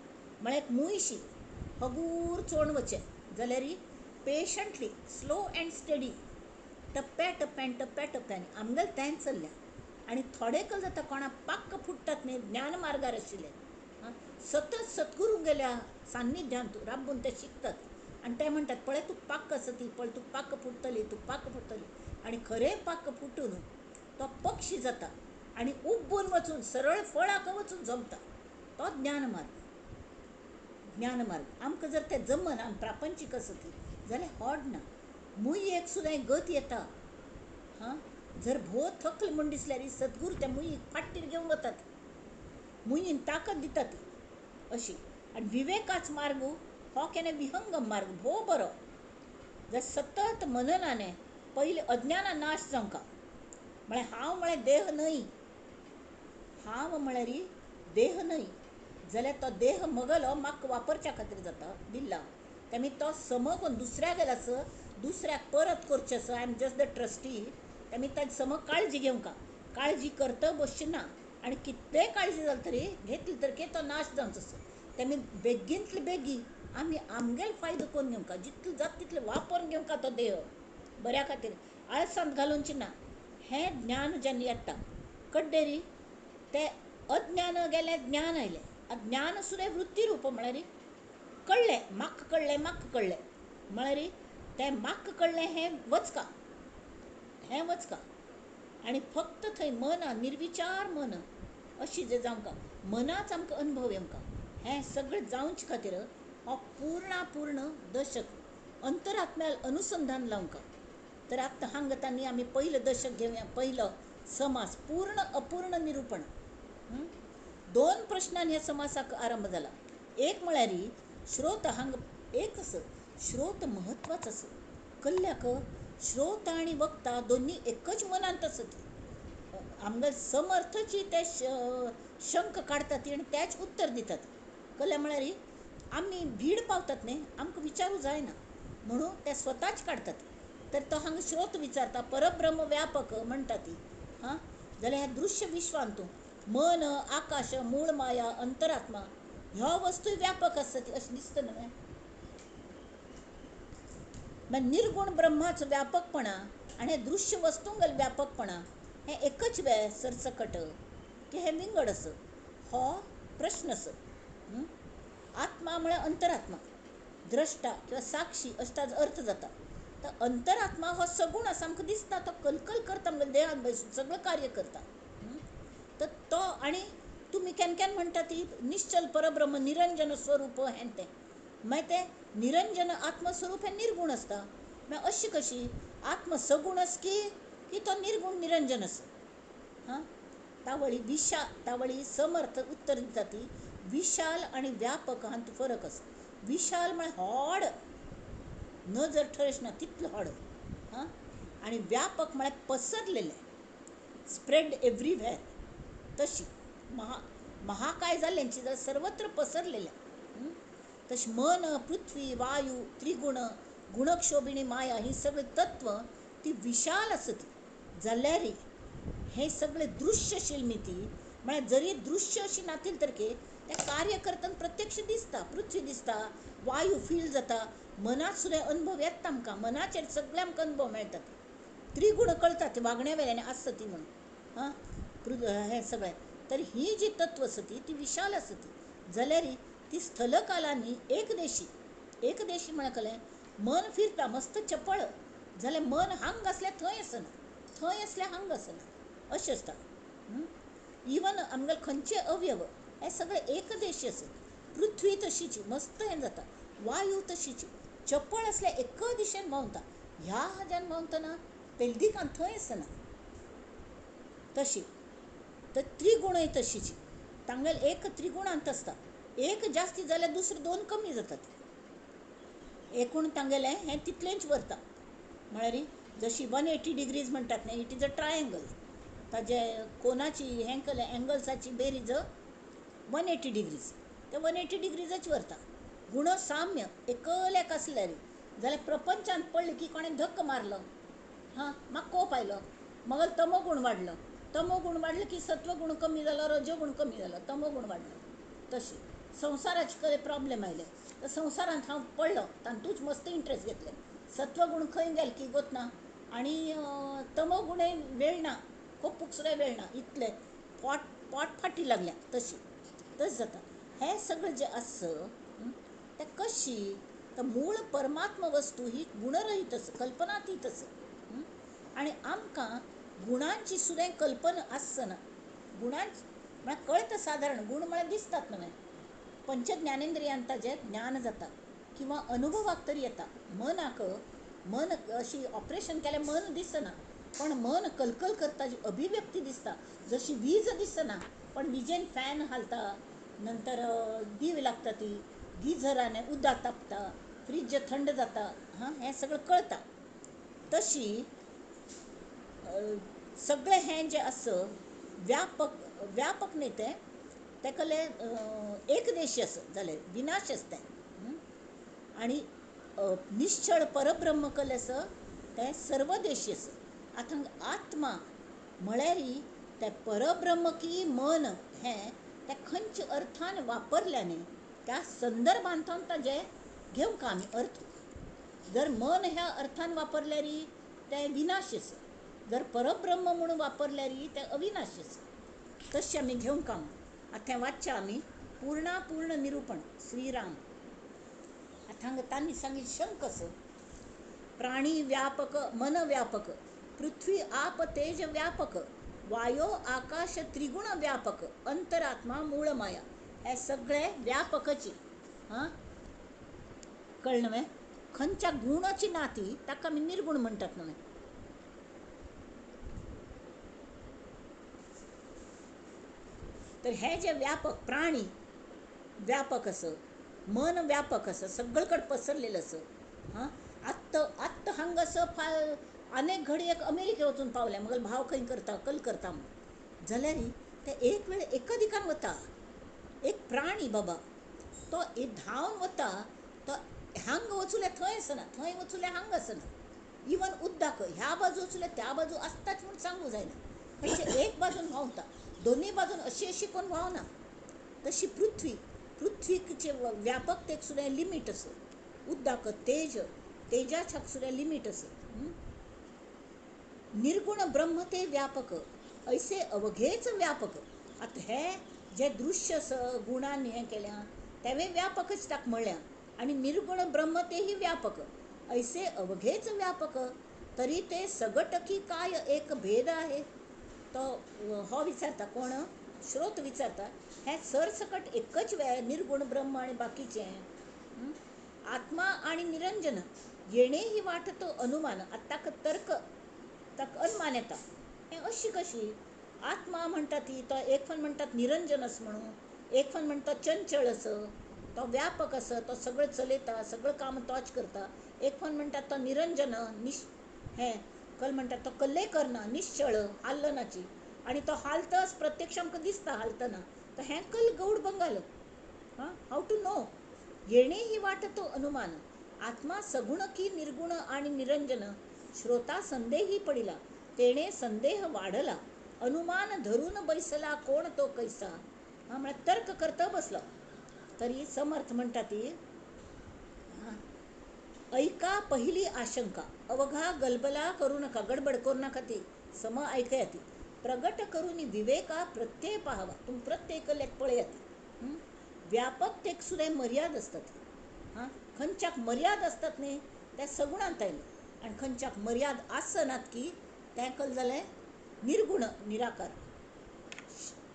म्हळ्यार एक मुयशी हगूर चोवन वचें जाल्यार पेशंटली स्लो एंड स्टडी टप्प्या टप्प्यान आमगेल तें चल्ल्या आनी थोडे कल जाता कोणा पाक्क फुट्टात न्ही ज्ञान मार्गार आशिल्ले सतत सद्गुरू गेल्या सान्निध्यान राबून ते शिकतात आनी ते म्हणटात पळय तूं पाक्क आसा ती पळय तूं पाक्क फुट्टली आनी खरें पाक्क फुटून तो पक्षी जाता आनी उब्बून वचून सरळ फळाक वचून जमता तो ज्ञान मार्ग आमकां जर तें जमन आमी प्रापंचीक आसा ती जाल्यार होड ना मुयेक सुद्दां गत येता जर भोव थकल म्हण दिसल्यार सद्गुरू त्या मुयेक फाटीर घेवन वतात मुयेन ताकद दिता ती अशी आनी विवेकाच मार्ग हो केन्ना विहंगम मार्ग भोव बरो जर सतत मननाने पयले अज्ञान नाश जावंका म्हळ्यार हांव म्हळ्यार देह न्हय जाल्यार तो देह मगलो म्हाका वापरच्या खातीर जाता दिला तेमी तो समगून दुसऱ्या गेला दुसऱ्याक परत करचें आसा I am just the trustee तेमी ताजी समग काळजी घेवंका काळजी करता बसची ना आनी कितलेय काळजी जाली तरी घेतली तरी तो नाश जावंचो आसा तेमी बेगींतले बेगी आमी आमगेल फायदो करून घेवंका जितले जाता तितले वापरून घेवंका तो देह बऱ्या खातीर आळसांत घालूनची ना हें ज्ञान जेन्ना येता कड्डेरी ते अज्ञान गेलें ज्ञान आयलें अज्ञान सुद्दां वृत्ती रूप म्हळ्यार कळ्ळें म्हाका कळ्ळें म्हळ्यार तें म्हाका कळ्ळें हें वचका आनी फक्त थंय मन निर्विचार मन अशी जें जावंका मनाच आमकां अनुभव येवंका हें सगळें जावचे खातीर हो पूर्ण दशक अंतरात्म्याल अनुसंधान लावंका तर आतां हांगा तांणी आमी पयलो दशक घेवया पयलो समास पूर्ण अपूर्ण निरूपण दोन प्रश्नांनी ह्या समासाक आरंभ जाला एक म्हळ्यार श्रोत हांगा एक श्रोत महत्वाचो आसा कल्ल्याक श्रोत आनी वक्ता दोन्ही एकच मनांत आसत आमगे समर्थची ते शंक काडटात आनी तेच उत्तर दितात कल्ल्या म्हळ्यार आमी भीड पावतात न्ही आमकां विचारूं जायना म्हणून ते स्वताच काडटात तर तो हांगा श्रोत विचारता परब्रह्म व्यापक म्हणटा ती जाल्यार ह्या दृश्य विश्वांत मन आकाश मूळ माया अंतरात्मा ह्यो वस्तू व्यापक आसता ती अशें दिसता न्हय मागीर निर्गुण ब्रह्माचो व्यापकपणा आनी हे दृश्य वस्तूंगल व्यापकपणा हें एकच वेळ सरसकट की हें विंगड आसत हो प्रश्नच. आत्मा म्हळ्यार अंतरात्मा, द्रष्टा किंवा साक्षी अष्टाच अर्थ जाता. तर अंतरात्मा हो सगुण असा आमकां दिसता, तो कलकल करता, म्हणजे देहान बसून सगळं कार्य करता. तर तो आणि तुमी केन्ना केन्ना म्हणटा ती निश्चल परब्रह्म निरंजन स्वरूप हें तें, मागीर तें निरंजन आत्मस्वरूप हें निर्गुण आसता. मागीर अशी कशी आत्म सगुण आस की तो निर्गुण निरंजन आसा. हां, तावळी समर्थ उत्तर दिता ती विशाल आणि व्यापक हांत फरक आसा. विशाल म्हळ्यार व्हड, नजर ठरस ना तितलो व्हड. हां, आणि व्यापक म्हळ्यार पसरलेलें, स्प्रेड एवरीवेर. तशी महाकाय जाल्ल्यांची जाल्यार सर्वत्र पसरलेलें. तशी मन, पृथ्वी, वायू, त्रिगुण, गुणक्षोभिणी माया ही सगळी तत्व ती विशाल आसत जाल्यार हे सगळे दृश्यशील मिती, म्हळ्यार जरी दृश्य अशी नातील तरके ते कार्य करतना प्रत्यक्ष दिसता. पृथ्वी दिसता, वायू फील जाता, मनात सुद्दां अनुभव येता आमकां, मनाचेर सगळे आमकां अनुभव मेळटात. त्रिगुण कळटा ते वागण्या वेल्यान आसता ती म्हणून. हां, हें सगळें. तर ही जी तत्व आसा ती विशाल आसा ती जाल्यार ती स्थलकालांनी एकदेशी म्हळ्यार कळ्ळें. मन फिरता मस्त चपळ जाल्यार मन हांग आसल्यार थंय आसना, थंय आसल्यार हांग आसना, अशें आसता. इवन आमगेले खंयचे अवयव हे सगळे एकदेशी आसत. पृथ्वी तशीची मस्त हें जाता, वायू तशीची चपळ आसल्यार एक दिशेन भोंवता, ह्या हाज्यान भोंवतना पेल दिकान थंय आसना तशी. तर त्रिगुणय तशीची, तांगेल एक त्रिगुणांत आसता, एक जास्ती जाल्यार दुसरे दोन कमी जातात. एकूण तांगेलें हें तितलेंच वरता. म्हळ्यार जशी 180 डिग्रीज म्हणटात न्ही, इट इज अ ट्रायंगल. ताजे कोनाची हें केलें एंगल्साची बेरीज 180 डिग्रीज, ते 180 डिग्रीजच व्हरता. गुण साम्य एकल्याक आसल्यार जाल्यार प्रपंचान पडलें की कोणें धक्क मारलो, हां, म्हाका कोप आयलो, मग तमोगुण वाडलो की सत्वगुण कमी जालो, रजोगुण कमी जालो, तमोगुण वाडलो. तशी संवसाराचे कडेन प्रॉब्लेम आयले तर संवसारांत हांव पडलो, तातूंच मस्त इंट्रस्ट घेतले. सत्वगुण खंय गेले की गोतना, आनी तमोगुणय वेळ ना, कोपूक सुद्दां वेळ ना, इतले पोट फाटी लागल्या तशी जाता. हे सगळें जे आसा तें कशी, तर मूळ परमात्म वस्तू ही गुणरहीत आसा, कल्पनातीत आसा. आनी आमकां गुणांची सुद्दां कल्पना आसना. गुणांची म्हळ्यार कळटा सादारण, गुण म्हळ्यार दिसतात न्हय, पंच ज्ञानेंद्रियान ताजें ज्ञान जाता किंवा अनुभवाक तरी येता. मन अशी ऑपरेशन केल्यार मन दिसना, पण मन कलकल करता, जी अभिव्यक्ती दिसता. जशी वीज दिसना पण विजेन फॅन हालता, नंतर दिवे लागता, ती गिझरान उदक तापता, फ्रीज थंड जाता, हां, हें सगळं कळटा. तशी सगळें हें जें आसा व्यापक न्ही तें, तेका एकदेशी आसा जाल्यार विनाश आसा तें. आनी निश्चळ परब्रह्म कले आसा तें सर्वदेशी आसा. आतां आत्मा म्हळ्यार तें परब्रह्म की मन हें तें खंयचे अर्थान वापरल्याने त्या संदर्भांत ताजें घेवंक आमी अर्थ. जर मन ह्या अर्थान वापरल्यार तें विनाश आसा, जर परब्रह्म म्हणून वापरल्यार तें अविनाशी आसा. तशें आमी घेवंक आमी. आतां वाचचें आमी पूर्ण निरूपण श्रीराम. आतां तांणी सांगितलें शंख आसा, प्राणी व्यापक, मन व्यापक, पृथ्वी आप तेज व्यापक, वायो आकाश त्रिगुण व्यापक, अंतरात्मा मूळ माया, हे सगळें व्यापकची. हां, कळ्ळें न्हय. खंयच्या गुणाची नाती ताका आमी निर्गुण म्हणटात न्हय. तर हे जे व्यापक, प्राणी व्यापक आसा, मन व्यापक आसा, सगळे कडेन पसरलेलं आसा. हां, आत्त हांगा आसा, अनेक घडी एक अमेरिके वचून पावले, मग भाव खंय करता, कल करता म्हणून जाल्यार ते एक वेळ एका दिकान वता. एक प्राणी बाबा तो धांवन वता, तो हांग वचूल्या थंय आसना, थंय वचूल्या हांग आसना. इवन उदक ह्या बाजू वचूल्या त्या बाजू आसताच म्हूण सांगूं जायना, खंयचे एक बाजून व्हांवता, दोनी बाजून अशी कोण व्हांवना. तशी पृथ्वीचे व्यापकतेक सुद्दां लिमीट आसा. उदक तेजाच्या सुद्दां लिमीट आसा. निर्गुण ब्रह्म ते व्यापक, ऐसे अवघेच व्यापक. आता हे जे दृश्य स गुणांनी हें केल्या तेवे व्यापकच ताक म्हणल्या आणि निर्गुण ब्रह्म तेही व्यापक ऐसे अवघेच व्यापक तरी ते सगटकी काय एक भेद आहे. तो हो विचारता कोण श्रोत विचारता हे सरसकट एकच निर्गुण ब्रह्म आणि बाकीचे आत्मा आणि निरंजन येणेही वाटतो अनुमान आत्ताक तर्क ताक अनुमान येता हे अशी कशी आत्मा म्हणटा ती तो एक फन म्हणतात निरंजनस म्हणून एक फन म्हणतात चंचल असं तो व्यापक असं तो सगळं चलयता सगळं काम तोच करता एक फन म्हणतात तो निरंजन हे कल म्हणतात तो कल्ले करना निश्चळ हालनाची आणि तो हालतस प्रत्यक्ष आमकां दिसता हालतना तर हें कल गौड बंगाल हाऊ टू नो येणेही वाटतो अनुमान आत्मा सगुण की निर्गुण आणि निरंजन श्रोता संदेही पडिला तेणे संदेह वाढला अनुमान धरून बैसला कोण तो कैसा म्हणजे तर्क करता बसलो तरी समर्थ म्हणता ती ऐका पहिली आशंका अवघा गलबला करू नका गडबड करू नका ती सम ऐकया ती प्रगट करून विवेका प्रत्यय पाहावा तुम प्रत्येक लेख पळयात व्यापक तेक सुद्धा मर्याद असतात खंच्याक मर्याद असतात न्ही त्या सगुणांत आयले आणि खंच्याक मर्याद आसनात की तें कल जालें निर्गुण निराकार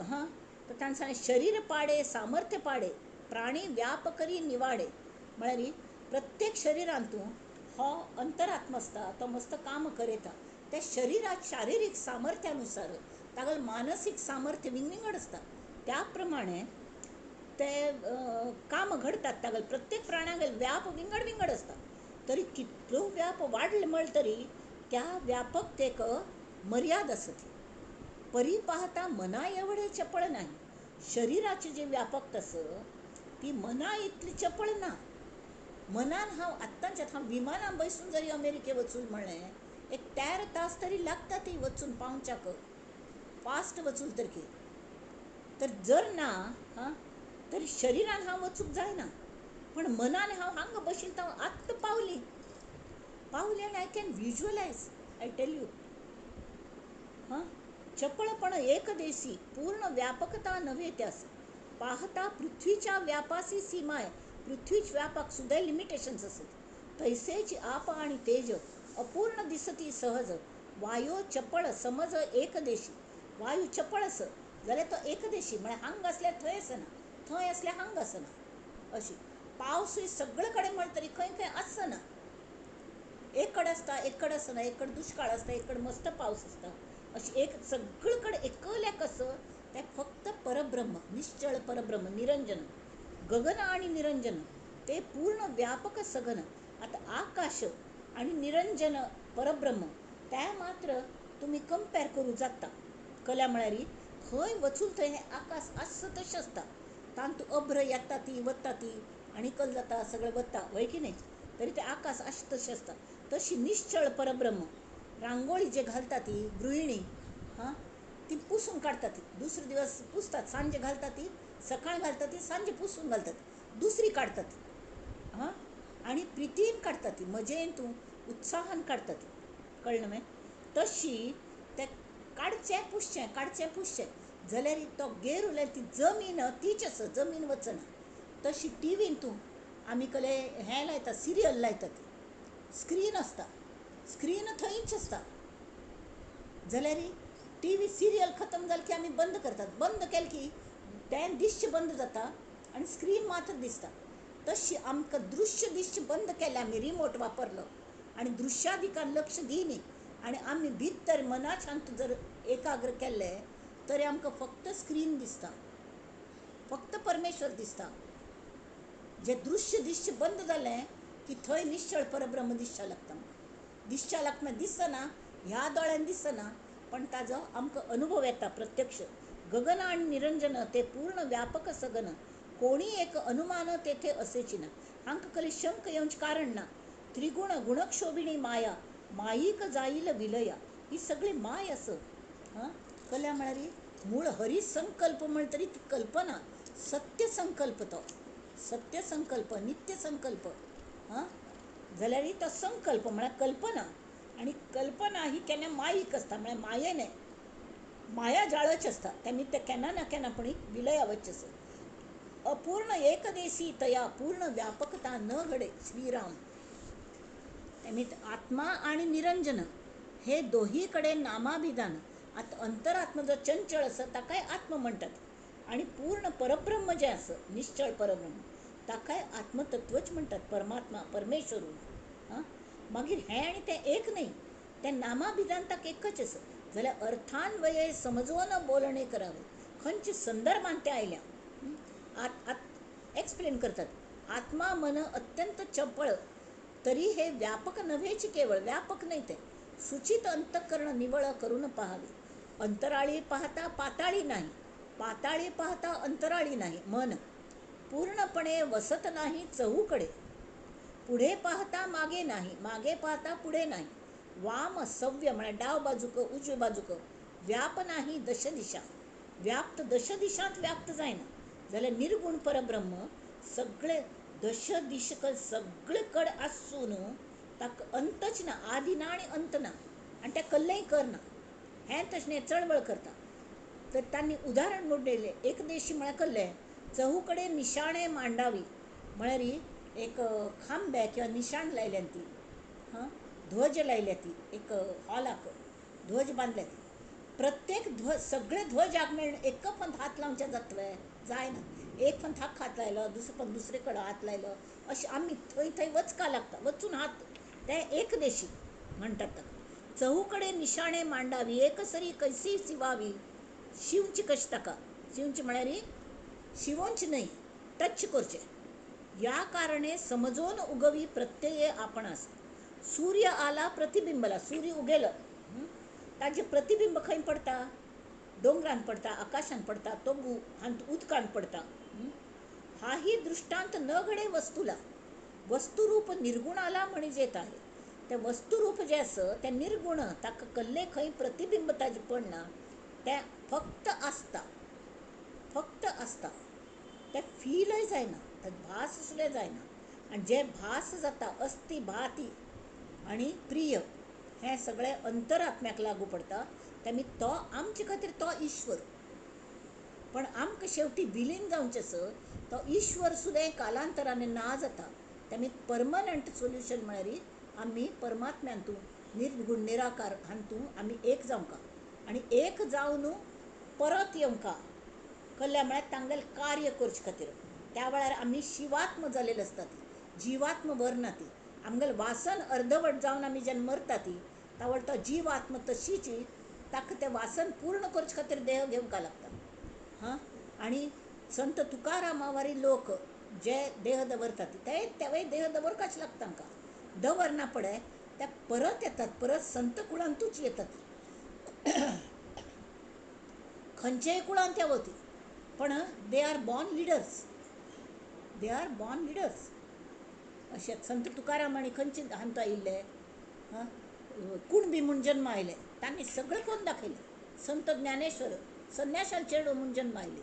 तर ताणें सांगलें शरीर पाडे सामर्थ्य पाडे प्राणी व्याप करी निवाडे म्हळ्यार प्रत्येक शरीरांतूं हो अंतरात्मा आसता तो मस्त काम करता त्या शरीरात शारीरिक सामर्थ्यानुसार तागल मानसिक सामर्थ्य विंगड असता त्याप्रमाणे ते काम घडतात तागल प्रत्येक प्राण्यागेल व्याप विंगड असता तरी कितलो व्याप वाडले म्हळ तरी त्या व्यापकतेक मर्याद असत परी पाहता मना एवढे चपळ नाही शरीराची जी व्यापकता आस ती मना इतली चपळ ना मनान हांव आत्तांच्यात हांव विमानान बसून जरी अमेरिके वचून म्हणलें एक 13 तास तरी लागता ती वचून पावच्याक फास्ट वचून तरकी तर जर ना तरी शरीरान हांव वचूंक जायना पण मनान हांव हांगा बशिल्लें हांव आत्तां पावली आनी I can visualise I tell you चपळपण एकदेशी पूर्ण व्यापकता नव्हे त्यास पाहता पृथ्वीच्या व्यापासी सीमा आहे पृथ्वीच व्यापक सुद्धा लिमिटेशन्स असत तैसेच आप आणि तेज अपूर्ण दिसती सहज वायू चपळ समज एकदेशी वायू चपळ अस जाल्यार तो एकदेशी म्हळ्यार हांग असल्यार थंय आसना थंय असल्यार हांग आसना अशी पावसूय सगळे कडेन म्हण तरी खंय खंय आसना एक कडेन आसता एक कडेन आसना एक कडेन दुष्काळ आसता एक कडेन मस्त पावस आसता अशी एक सगळे कडेन एकल्या कसं ते फक्त परब्रह्म निश्चळ परब्रह्म निरंजन गगन आणि निरंजन ते पूर्ण व्यापक सगन आता आकाश आणि निरंजन परब्रह्म त्या मात्र तुम्ही कंपेर करू जाता कल्या म्हळ्यार खंय वचून थंय हें आकाश आसता तशें आसता तांतू अभ्र येता ती वता ती आणि कल जाता सगळें वता वय की न्ही तरी ते आकाश आसता तशें आसता तशी निश्चळ परब्रह्म रांगोळी जे घालता ती गृहिणी ती पुसून काढतात ती दुसरे दिवस पुसतात सांजे घालतात ती सकाळ घालतात ती सांजे पुसून घालतात दुसरी काढतात आणि प्रितीन काढतात ती मजेन तूं उत्साहान काढतात ती कळलं न्ही तशी ते काडचें पुसचें जाल्यार तो गेर उरल्यार ती जमीन तीच आसा जमीन वचना तशी टीव्हीन तूं आमी कले हें लायता सिरियल लायतात स्क्रीन आसता स्क्रीन थंयच आसता जाल्यार टीव्ही सिरियल खतम जाली की आमी बंद करतात बंद केलें की तें दिश्य बंद जाता आनी स्क्रीन मात्र दिसता तशी आमकां दृश्य दिश्य बंद केलें आमी रिमोट वापरलो आनी दृश्यादिकान लक्ष दिनी आनी आमी भितर मनाशांत जर एकाग्र केल्लें तरी आमकां फक्त स्क्रीन दिसता फक्त परमेश्वर दिसता जे दृश्य दिश्य बंद जालें की थंय निश्चळ परब्रह्म दिसचा लागता दिसना ह्या दोळ्यान दिसना पण ताजो आमकां अनुभव येता प्रत्यक्ष गगन आणि निरंजन ते पूर्ण व्यापक सगन कोणी एक अनुमान तेथे असेची ना हांकां कली शंक येवंच कारण ना त्रिगुण गुणक्षोभिणी माया माईक जाईल विलया ही सगळी माय असं कल्या म्हळ्यार मूळ हरी संकल्प म्हण तरी ती कल्पना सत्य संकल्प तो सत्य संकल्प नित्य संकल्प जाल्यार तो संकल्प म्हळ्यार कल्पना आणि कल्पना ही केन्ना माईक आसता म्हळ्यार मायेने माया जाळच असता त्यांनी त्या केन्ना ना केन्नापणी विलयावच आसा. अपूर्ण एकदेशी तया पूर्ण व्यापकता न घडे श्रीराम. त्यामुळे आत्मा आणि निरंजन हे दोहीकडे नामाभिधान. आता अंतरात्मा जो चंचल असं ताकाय आत्म म्हणतात, आणि पूर्ण परब्रह्म जे असं निश्चळ परब्रह्म ताकाय आत्मतत्वच म्हणतात, परमात्मा परमेश्वर. हां, मागीर हें आनी तें एक नाही, तें नामाभिधान ताक एकच असं जाल्यार अर्थान्वये समजून बोलणे करावे. खंयच्या संदर्भान ते आयल्या आत आत एक्सप्लेन करतात. आत्मा मन अत्यंत चपळ तरी हे व्यापक नव्हेच, केवळ व्यापक नाही, ते सूचित अंतःकरण निवळ करून पाहावे. अंतराळी पाहता पाताळी नाही, पाताळी पाहता अंतराळी नाही. मन पूर्णपणे वसत नाही चहूकडे, पुढे पाहता मागे नाही, मागे पाहता पुढे नाही. वाम सव्य म्हणजे डाव बाजूक उजवी बाजूक व्याप नाही दश दिशा, व्याप्त दश दिशात व्याप्त जायना जाल्यार निर्गुण परब्रह्म सगळे दश दिशक सगळेकड आसून ताका अंतच ना, आदी ना आणि अंत ना, आणि ते कल्लेय करना. हें तशें चळवळ करता. तर त्यांनी उदाहरण मोडलेले एकदेशी म्हळ्यार कल्ले चहूकडे निशाणे मांडावी म्हळ्यार एक खांबे किंवा निशाण लायल्या ती, हां, ध्वज लायल्या ती, एक हॉलाक ध्वज बांधल्या ती. प्रत्येक ध्वज सगळे ध्वज मेळून एक पंथ हात लावचे जातले जायना. एक पंथ हात लायलो, दुसरे पंथ दुसरे कडेन हात लायलो, अशें आमी थंय थंय वचका लागता, वचून हात ते एकदेशी म्हणटात ताका. चहूकडे निशाणे मांडावी एकसरी कैसी शिवावी, शिवची कशी ताका, शिवची म्हळ्यार शिवोंच नाही, टच करचे. या कारणे समजून उगवी प्रत्यये आपणास. सूर्य आला प्रतिबिंबला, सूर्य उगेलो ताजे प्रतिबिंब खंय पडता, डोंगरान पडता, आकाशान पडता, तो उदकान पडता. हाही दृष्टांत न घडे वस्तूला. वस्तुरूप निर्गुणाला म्हणजे येत आहे. ते वस्तुरूप जे असं ते निर्गुण, ताका कल्ले खंय प्रतिबिंब ताजे पडना, ते फक्त आसता, फक्त आसता, ते फीलय जायना, ते भास सुद्दां जायना. आणि जे भास जाता अस्ति भाती आणि प्रिय हे सगळे अंतरात्म्याक लागू पडता. त्यामुळे तो आमचे खातीर तो ईश्वर, पण आमकां शेवटी विलीन जावचें आसा तो ईश्वर सुद्दां कालांतराने ना जाता. त्यामुळे परमनंट सोल्युशन म्हळ्यार आमी परमात्म्यांतू निर्गुण निराकार हांतू आमी एक जावंका, आणि एक जावन परत येवंका कल्ल्या म्हळ्यार तांगेलें कार्य करचे खातीर. त्या वेळार आमी शिवात्म जालेली आसता, ती जिवात्म भरना. ती आमगेलें वासन अर्धवट जावन आमी जेन्ना मरता ती तावळ तो जीवात्म तशीच ताका तें वासन पूर्ण करचे खातीर देह घेवंका लागता. हां, आणि संत तुकारामा वारी लोक जे देह दवरतात ते तेवय देह दवरकाच लागता. तांकां दवरना पडे ते परत येतात, परत संत कुळांतूच येतात. खंयच्याय कुळान त्या वती, पण they are born leaders, they are born leaders. अशें संत तुकारामांनी खंयचे हांत आयिल्ले, हां, कुणबी म्हूण जन्म आयले, तांणी सगळें करून दाखयलें. संत ज्ञानेश्वर संन्याशाल चेडो म्हूण जन्म आयले,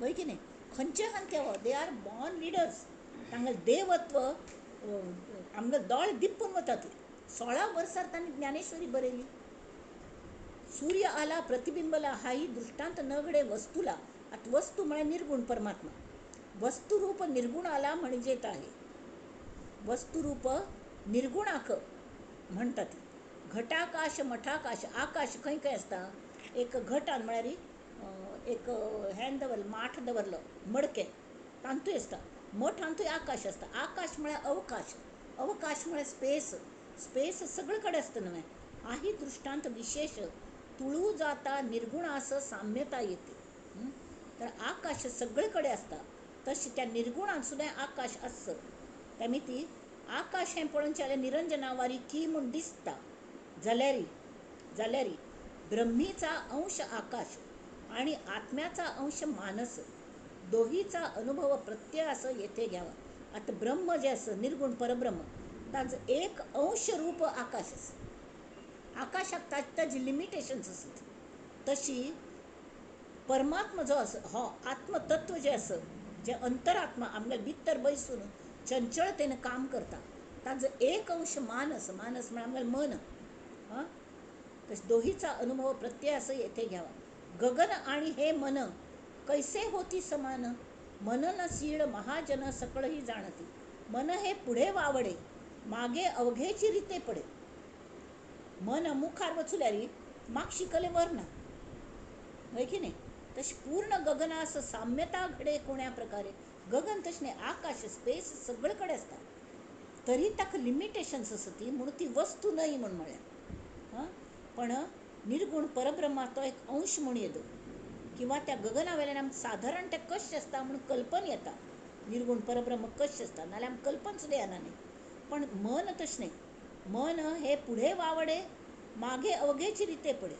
वय की नाही, खंयचे हांत्या दे आर बॉर्न लिडर्स. तांगेलें देवत्व आमगे दोळ दिपून वता. ती 16 वर्सार तांणी ज्ञानेश्वरी बरयली. सूर्य आला प्रतिबिंबला हाही दृष्टांत न घडे वस्तूला. आता वस्तू म्हळ्यार निर्गुण परमात्मा. वस्तुरूप निर्गुण आला म्हणजे येत आहे. वस्तुरूप निर्गुणाक म्हणतात. घटाकाश मठाकाश, आकाश खंय खंय असता, एक घटान म्हळ्यार एक हें दवरलं, माठ दवरलो मडके तांतूय आसता, मठ हांतूय आकाश असता. आकाश म्हळ्यार अवकाश, अवकाश म्हळ्यार स्पेस, स्पेस सगळे कडेन आसता न्हय. हाही दृष्टांत विशेष तुळू जाता निर्गुणास साम्यता येते. तर आकाश सगळे कडेन आसता, तशी त्या निर्गुणान सुद्दां आकाश आसत. त्यामुळे ती आकाश हें पळोवन जाल्यार निरंजना वारी की म्हूण दिसता जाल्यार ब्रह्मीचा अंश आकाश आणि आत्म्याचा अंश मानस, दोहीचा अनुभव प्रत्ययास येथे घ्यावा. आता ब्रह्म जे असं निर्गुण परब्रह्म ताचं एक अंश रूप आकाश असं. आकाशाक ताजी लिमिटेशन्स असत. तशी परमात्मा जो असं हो आत्मतत्व जे असं, जे अंतरात्मा आमगे भितर बैसून चंचलतेनं काम करता, ताचं एक अंश मानस, मानस म्हणजे आमगेलें मन. हां, तस दोहीचा अनुभव प्रत्ययास येथे घ्यावा. गगन आणि हे मन कैसे होती समान, मन न सीळ महाजन सकळही जाणती, मन हे पुढे वावडे मागे अवघेची रीते पडे. मन मुखार वचुल्यारी माग शिकले वर्ण, होय की नाही. तशी पूर्ण गगनास साम्यता घडे कोण्या प्रकारे. गगन तशने आकाश स्पेस सगळीकडे असतात, तरी ताका लिमिटेशन्स असती म्हणून ती वस्तू नाही म्हणून म्हळ्या. पण निर्गुण परब्रह्मा तो एक अंश म्हणून येतो, किंवा त्या गगना वेल्यान आमकां साधारण ते कशें आसता म्हणून कल्पन येता. निर्गुण परब्रह्म कशें आसता नाल्यार आमकां कल्पन सुद्दां येना न्ही. पण मन तशें नाही. मन हे पुढे वावडे मागे अवघेची रीते पडे.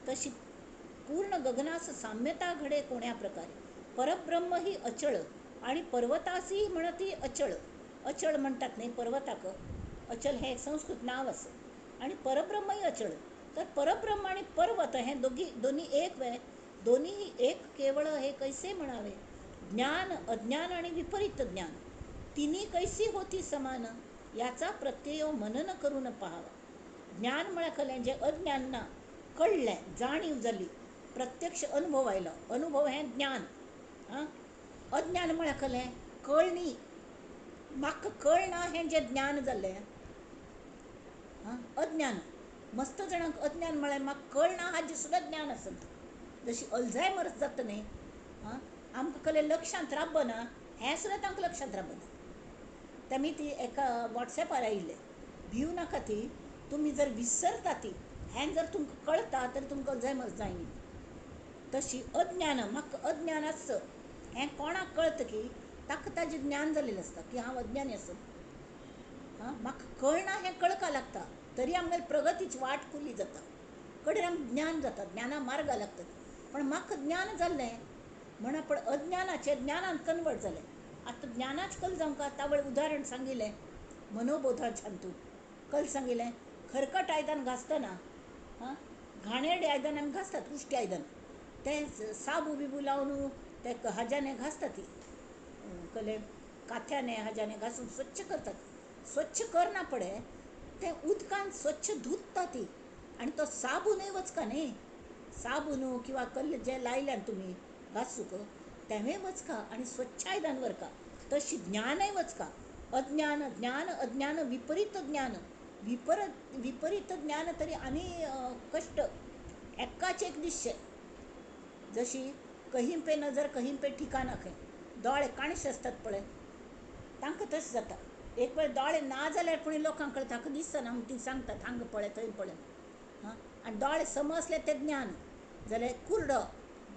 तशी पूर्ण गगनास साम्यता घडे कोण्या प्रकारे. परब्रह्म ही अचळ आणि पर्वतासी म्हणती अचळ. अचळ म्हणतात नाही पर्वताक, अचल हे संस्कृत नाव असं. आणि परब्रह्मही अचळ. तर परब्रह्म आणि पर्वत हे दोन्ही एक वे, दोन्ही एक केवळ हे कैसे म्हणावे. ज्ञान अज्ञान आणि विपरीत ज्ञान तिन्ही कैसी होती समान, याचा प्रत्यय मनन करून पाहावा. ज्ञान म्हळ्यार जे अज्ञान कळलें, जाणीव जाली, प्रत्यक्ष अनुभव आयलो. अनुभव हे ज्ञान. अज्ञान म्हळ्यार कळणी, म्हाका कळना हें जें ज्ञान जाल्लें. अज्ञान, मस्त जाणांक अज्ञान म्हळ्यार म्हाका कळना हाजें सुद्दां ज्ञान आसता. जशी अल्झायमर्स जाता न्ही, आमकां कळ्ळें लक्षांत राबना हें सुद्दां तांकां लक्षांत राबना. तेमी ती एका वॉट्सॅपार आयिल्लें, भिवू नाका ती, तुमी जर विसरता ती, हें जर तुमकां कळटा तर तुमकां अल्झायमर्स जायना. तशी अज्ञान, म्हाका अज्ञान आसता हें कोणाक कळटा की ताका ताजें ज्ञान जाल्लेलें आसता की हांव अज्ञानी आसा. म्हाका कळना हें कळका लागता, तरी आमगेली प्रगतीची वाट खुली जाता. कडेन आमकां ज्ञान जाता, ज्ञाना मार्गा लागता. पण म्हाका ज्ञान जाल्लें म्हणा, पण अज्ञानाचें ज्ञानान कन्वर्ट जालें. आतां ज्ञानाच कल जावंक तावळ उदाहरण सांगिल्लें मनोबोधाच्यान. तूं कल सांगिल्लें खरकट आयदन घासतना, घाणेरडें आयदन आमी घासतात, उश्टें आयदन, तें साबू बिबू लावन ते हाज्यान घासता, ती कले काथ्याने हाज्याने घासून स्वच्छ करतात. स्वच्छ करना पडे तें उदकान स्वच्छ धुतता ती, आनी तो साबूनय वचका न्ही. साबून किंवा कल्ल जे लायल्यान तुमी घासूक तेंवूय वचका आनी स्वच्छ आयदन व्हरका. तशी ज्ञानय वचका. अज्ञान ज्ञान अज्ञान विपरीत ज्ञान, विपरीत ज्ञान तरी आनी कष्ट एकाच एक दिसचे. जशी कहीं पे नजर कहीं पे ठिकाणा खंय. दोळे काणशे आसतात पळय, तांकां तशें जाता. एक वेळ दोळे ना जाल्यार पूण लोकांक कळटा, ताका दिसना म्हूण ती सांगतात हांगा पळय थंय पळय. आनी दोळे सम असले ते ज्ञान जाल्यार कुर्डो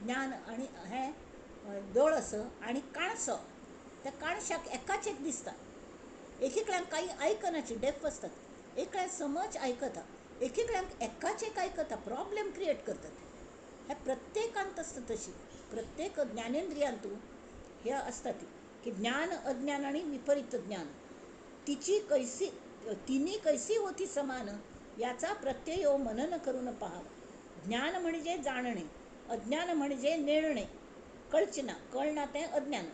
ज्ञान, आनी हें दोळस आनी काणसो, त्या काणशाक एकाच एक दिसता. एकेकल्यांक काही आयकनाची डेफ असतात, एकल्यांक समज आयकता, एकेकल्यांक एकाच एक आयकता, प्रॉब्लेम क्रिएट करतात. हे प्रत्येकांत आसता. तशी प्रत्येक ज्ञानेंद्रियांतू हे असता ती की ज्ञान अज्ञान आणि विपरीत ज्ञान तिन्ही कैसी होती समान, याचा प्रत्यय मनन करून पाहावा. ज्ञान म्हणजे जाणणे, अज्ञान म्हणजे नेणणे, कळचे ना, कळना ते अज्ञान.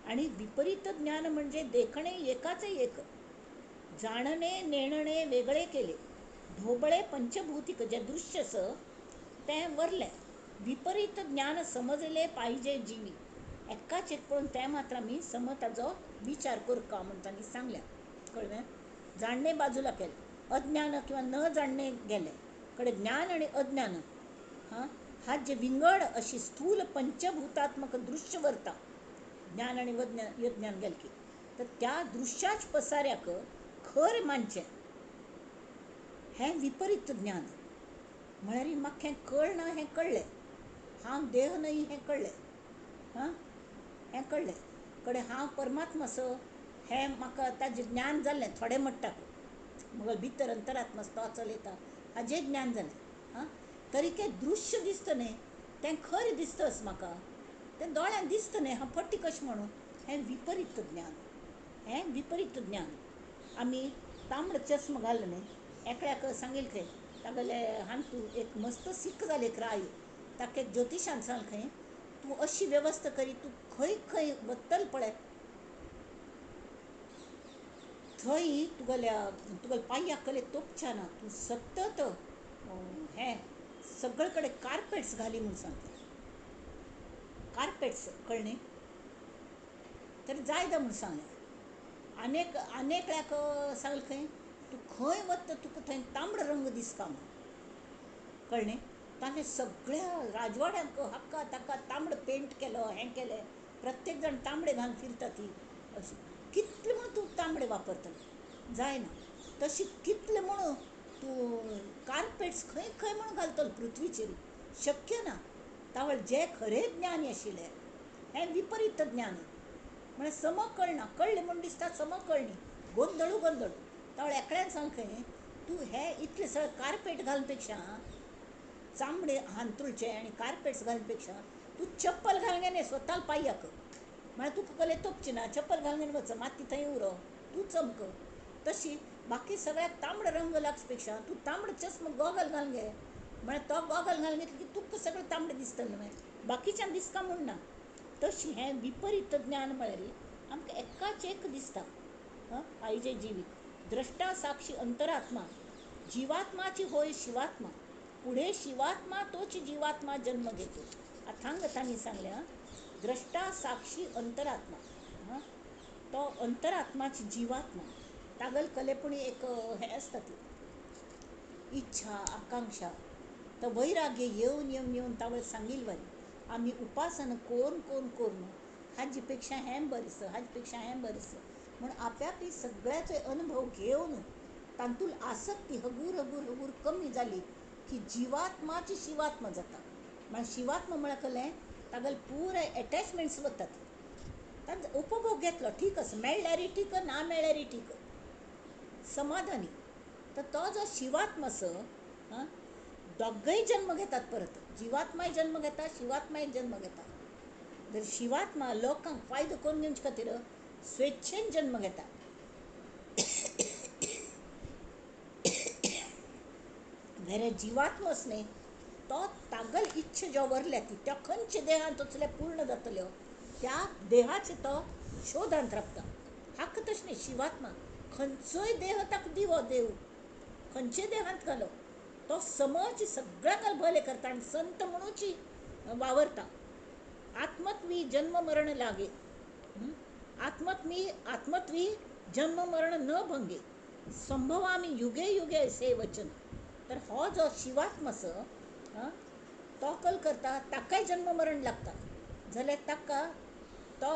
आणि विपरीत ज्ञान म्हणजे देखणे एकाच एक, जाणणे नेणणे वेगळे केले. ढोबळे पंचभौतिक जे दृश्यस ते वरले. विपरीत ज्ञान समजले पाहिजे जीवी, एकाच एक पळोवन ते मात्र मी समताचो विचार करका म्हणून तांणी सांगल्या. कळ्ळें. जाणणे बाजूला केले, अज्ञान किंवा न जाणणे गेले. कडे ज्ञान आणि अज्ञान हा जे विंगड अशी स्थूल पंचभूतात्मक दृश्य वरता, ज्ञान आणि अज्ञान गेल की, तर त्या दृश्याच पसाऱ्याक खर मानचें हें विपरीत ज्ञान. म्हळ्यार म्हाका हें कळना हें कळ्ळें, हांव देह न्हय हें कळ्ळें. हें कळ्ळें कडेन हांव परमात्मा सो हें म्हाका ताजें ज्ञान जाल्लें थोडें मट्टाक. म्हगेलो भितर अंतरात्मा तो चलयता हाजें ज्ञान जालें. तरी तें दृश्य दिसता न्ही तें खरें दिसताच म्हाका, तें दोळ्यान दिसता न्ही, हांव पट्टी कशें म्हणून. हें विपरीत ज्ञान. हें विपरीत ज्ञान. आमी तांबडो चश्मा घाल न्ही, एकल्याक सांगिल्लें खंय तागेले हांतू एक मस्त सिक्क जाली एक राय, ताका एक ज्योतिशान सांगलें खंय तूं अशी वेवस्था करी, तूं खंय खंय वतल पळय थंय तुगेल्या पांयाक कले तोपच्या ना, तूं सतत हें सगळीकडे कार्पेट्स घाली म्हणून सांगता. कार्पेट्स कळ्ळें. तर जायदा म्हणून सांगलें. अनेक वेळाक सांगलें खंय तूं खंय वता तुका थंय तांबडो रंग दिसता म्हणून. कळ्ळें. ताणें सगळ्या राजवाड्यांक हाका ताका तांबडो पेंट केलो, हें केलें. प्रत्येक जाण तांबडे घालून फिरता ती अशी. कितले म्हणून तूं तांबडे वापरतलें जायना. तशी कितले म्हणून तूं कार्पेट्स खंय खंय म्हणून घालतलो पृथ्वीचेर शक्य ना. तावळ जे खरें ज्ञानी आशिल्लें हें विपरीत ज्ञान. म्हळ्यार समकळना. कळ्ळें म्हूण दिसता समकळणी. गोंदळू गोंदळ. तावळ एकल्यान सांग खंय तूं हे इतले सगळे कार्पेट घालून पेक्षा चामडे हांतरुळचे आनी कार्पेट्स घालून पेक्षा तूं चप्पल घालून घे स्वताल पांयाक. म्हळ्यार तुका कसलें तोपची ना. चप्पल घालून वच माती थंय उरो तूं चमक. तशी बाकी सगळ्याक तांबडो रंग लागचे पेक्षा तूं तांबडो चश्मा गॉगल घालून घे. म्हळ्यार तो गॉगल घालून घेतलो की तुका सगळें तांबडें दिसतलें. मागीर बाकीच्यांक दिसता म्हूण ना. तशी हें विपरीत ज्ञान म्हळ्यार आमकां एकाच एक दिसता. आयजे जिवीक द्रष्टा साक्षी अंतरात्मा. जीवात्माची होय शिवात्मा. पुढे शिवात्मा तोच जीवात्मा जन्म घेतो. अथांग तांणी सांगल्या द्रष्टा साक्षी अंतरात्मा. तो अंतरात्माची जीवात्मा. तागल कलेपुणी एक हें आसता ती इच्छा आकांक्षा. तर वैराग्य येवन येवन येवन तावळ सांगिल वरी आमी उपासना कोरून कोरून कोरून हाजे पेक्षा हें बरें हाजे पेक्षा हें बरें म्हूण आपली सगळ्याचे अनुभव घेवन तातूंत आसक्ती हगूर हगूर हगूर कमी जाली की जीवात्माची शिवात्मा जाता. म्हळ्यार शिवात्मा म्हळ्यार कळ्ळें तागेले पुरे एटॅचमेंट्स वतात. तांचो उपभोग घेतलो ठीक आसा. मेळ्ळ्यारय ठीक ना मेळ्ळ्यारय ठीक समाधानी. तर तो जो शिवात्मा आसा दोगय जन्म घेतात. परत जीवात्माय जन्म घेता शिवात्माय जन्म घेता. जर शिवात्मा लोकांक फायदो करून घेवचे खातीर स्वेच्छेन जन्म घेता. वेरे जीवात्मा आसा न्ही तो तागल इच्छा ज्यो वरल्या ती त्या खंयच्या देहांत वचल्या पूर्ण जातल्यो त्या देहाचे तो शोधांत रावता. हाका तशें न्ही शिवात्मा खंयचोय देह ताका दिवो देव खंयचे देहांत घालो तो समज सगळ्यांक भले करता आनी संत म्हणूची वावरता. आत्मत्वी जन्म मरण लागे. आत्मत्वी जन्म मरण न भंगे. संभवामी युगे युगे असे वचन. तर हो जो शिवात्मा आसा तो कल करता ताकाय जन्म मरण लागता. जाल्यार ताका तो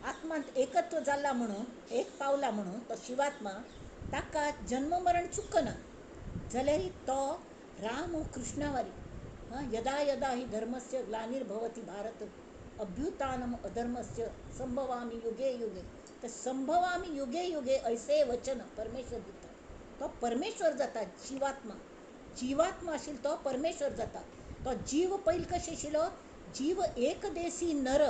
आत्मांत एकत्व जाला म्हणून एक पावला म्हणून तो शिवात्मा ताका जन्म मरण चुकना. जाल्यार तो राम कृष्णावारी यदा यदा हि धर्मस्य ग्लानिर्भवति भारत अभ्युत्थानम अधर्मस्य संभवामी युगे युगे. तर संभवामी युगे युगे ऐसे वचन परमेश्वर दिता. तो परमेश्वर जाता जीवात्मा. जीवात्मा आशिल्लो तो परमेश्वर जाता. तो जीव पयलीं कशें आशिल्लो जीव एकदेशी नर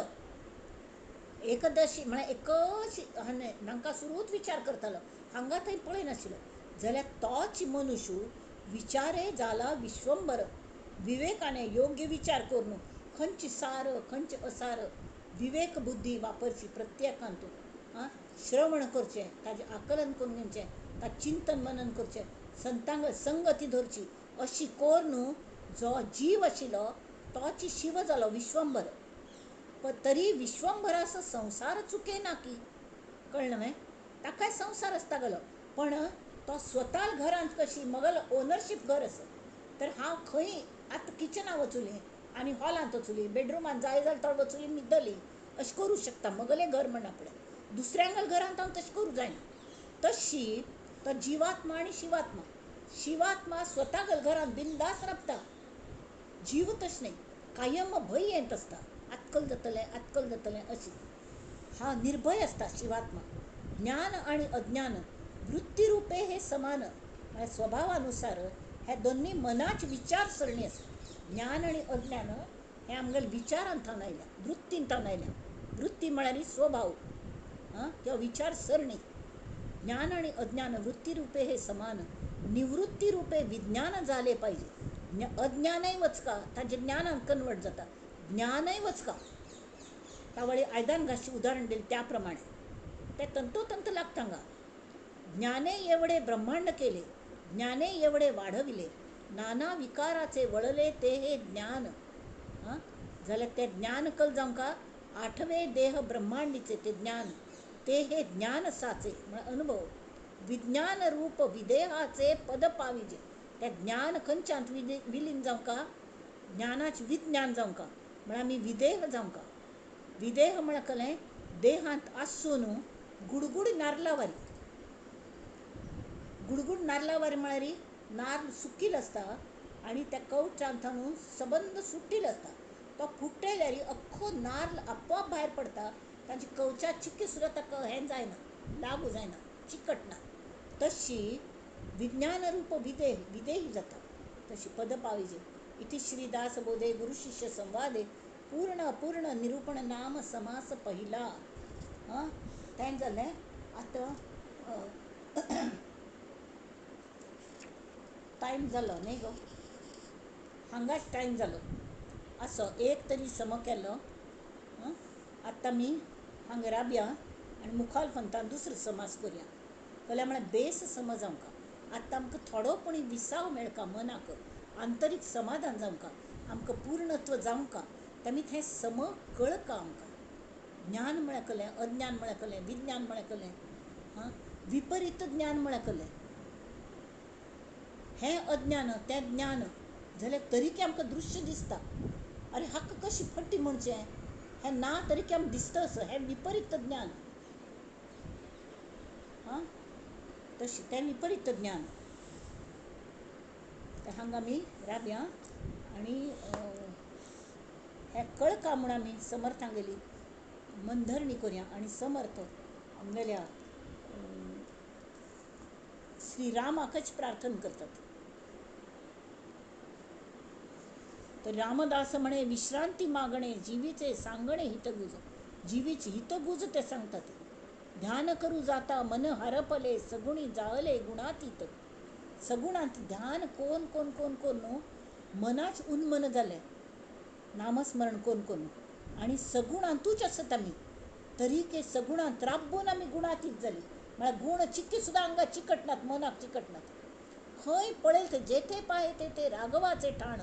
एकदशी म्हळ्यार एकच हांगा सुरूच विचार करतालो हांगा थंय पळयनाशिल्लो. जाल्यार तोच मनुष्य विचारे जाला विश्वंभर. विवेकाने योग्य विचार करून खंयचे सार खंयचे असार विवेक बुद्धी वापरची प्रत्येकांतून श्रवण करचें ताजें आकलन करून घेवचें ताजें चिंतन मनन करचें संतांग संगती धरची अशी करून जो जीव आशिल्लो तोच शिव जालो विश्वंभर. पण तरी विश्वंभराचो संसार चुकेना की कळ्ळें न्हय. ताकाय संसार आसतालो पण तो स्वता घरांत कशी मगल ओनरशीप घर आसा. तर हांव खंय आतां किचनां वचुली आनी हॉलांत वचुली बेडरुमांत जाय जाल्यार थोडे वचुली न्हिदली अशें करूं शकता. मगलें घर म्हण आपलें दुसऱ्यांगल घरांत हांव तशें करूं जायना. तशी तो जिवात्मा आनी शिवात्मा स्वतागल घरांत बिंदास राबता. जीव तशें न्ही कायम भंय येत आसता आत्कल जातलें अशी. हा निर्भय आसता शिवात्मा. ज्ञान आणि अज्ञान वृत्ती रूपे हे समान. स्वभावानुसार हे दोन्ही मनाची विचारसरणी आसा. ज्ञान आणि अज्ञान हे आमगेले विचारांतल्यान आयल्या वृत्तींतल्यान आयल्या. वृत्ती म्हळ्यार स्वभाव किंवा विचारसरणी. ज्ञान आणि अज्ञान वृत्ती रूपे हे समान. निवृत्ती रूपे विज्ञान झाले पाहिजे. अज्ञानय वचका ताजे ज्ञानान कन्वर्ट जाता. ज्ञानय वचका तावळी आयदान घासची उदाहरण दिले त्याप्रमाणे ते तंतोतंत लागता. ज्ञाने एवढे ब्रह्मांड केले ज्ञाने एवढे वाढविले नाना विकाराचे वळले ते हे ज्ञान. हां जाल्यार ते ज्ञान कल जावंका आठवे देह ब्रह्मांडीचे ते ज्ञान, ते हे ज्ञान साचे म्हळ्यार अनुभव. विज्ञान रूप विदेहाचे पद पाविजे. त्या ज्ञान खंयच्यांत विलीन जावंका, ज्ञानाचे विज्ञान जावंका म्हळ्यार आमी विदेह जावंका. विदेह म्हळ्यार कळ्ळें, देहांत आसून गुडगुड नारळावारी. गुडगुड नारळावारी म्हळ्यार नारळ सुकिल्लो आसता आनी त्या कवचांत ताणून सबंद सुट्टिल्लो आसता. तो फुट्टल्यार अख्खो नारळ आपोआप भायर पडटा. ताची कवचां चिक्की सुद्दां ताका हें जायना, लागू जायना, चिकटना. तशी विज्ञान रूप विदेही जाता. तशी पद पाविजे. इति श्रीदास बोधे गुरु शिष्य संवादे पूर्ण अपूर्ण निरूपण नाम समास पहिला. हां तें जालें. आतां टायम जालो न्ही गो, हांगाच टायम जालो. असो एक तरी सम केलो. आतां आमी हांगा राबया आनी मुखाल फंतान दुसरो समास करुया. कळ्ळें म्हळ्यार बेस समज आमकां. आतां आमकां थोडो पूण विसाव मेळका मनाक, आंतरीक समाधान जावंका, आमकां पूर्णत्व जावंका. तेमीत हें सम कळका आमकां. ज्ञान म्हळ्यार कळ्ळें, अज्ञान म्हळ्यार कळ्ळें, विज्ञान म्हळ्यार कळ्ळें. विपरीत ज्ञान म्हळ्यार कळ्ळें. हें अज्ञान तें ज्ञान जाल्यार तरीके आमकां दृश्य दिसता. अरे हाका कशी फट्टी म्हणचें, हें ना तरीके आमकां दिसता. हें विपरीत ज्ञान. तशी तें विपरीत ज्ञान. हांगा आमी राबया आनी हें कळका म्हूण आमी समर्थां गेली मनधरणी करुया आनी समर्थ आमगेल्या श्री रामाकच प्रार्थना करतात. तर रामदास म्हणे विश्रांती मागणे जीवीचे सांगणे हितगुज. जीवीची हितगुज ते सांगतात. ध्यान करू जाता मन हरपले सगुणी जाळले गुणातीत. सगुणांत ध्यान कोण कोण कोण कोण न्हू मनाच उन्मन जालें नामस्मरण कोण कोण आनी सगुणांतूच आसत आमी. तरीके सगुणांत राबून आमी गुणातीत जाली. म्हळ्यार गुण चिक्की सुद्दां आंगाक चिकटनात, मनाक चिकटनात. खंय पळयत जेथे पाहे तेथे राघवाचे ठाण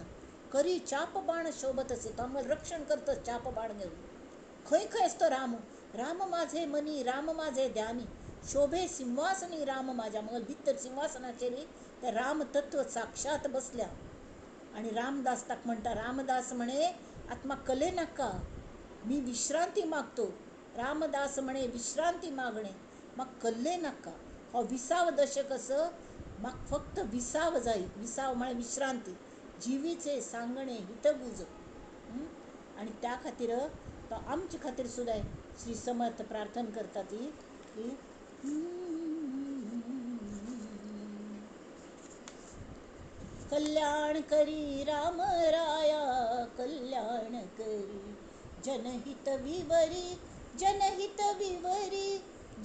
करी चाप बाण शोभत असे. तो आमकां रक्षण करता चाप बाण घेऊन. खंय खंय असतो राम. राम माझे मनी राम माझे ध्यानी शोभे सिंहासनी राम माझ्या. मग भितर सिंहासनाचेर ते राम तत्व साक्षात बसल्या. आणि रामदास ताक म्हणटा. रामदास म्हणे आत्मा कले नाका, मी विश्रांती मागतो. रामदास म्हणे विश्रांती मागणे म्हाका कल्ले नाका. हो विसाव दशक असं म्हाका फक्त विसाव जाय. विसाव म्हळ्यार विश्रांती. जिवीचे सांगणे हितगुज. आणि त्या खातीर तो आमचे खातीर सुद्दां श्री समर्थ प्रार्थना करता ती की कल्याण करी राम राया कल्याण करी जनहित विवरी जनहित विवरी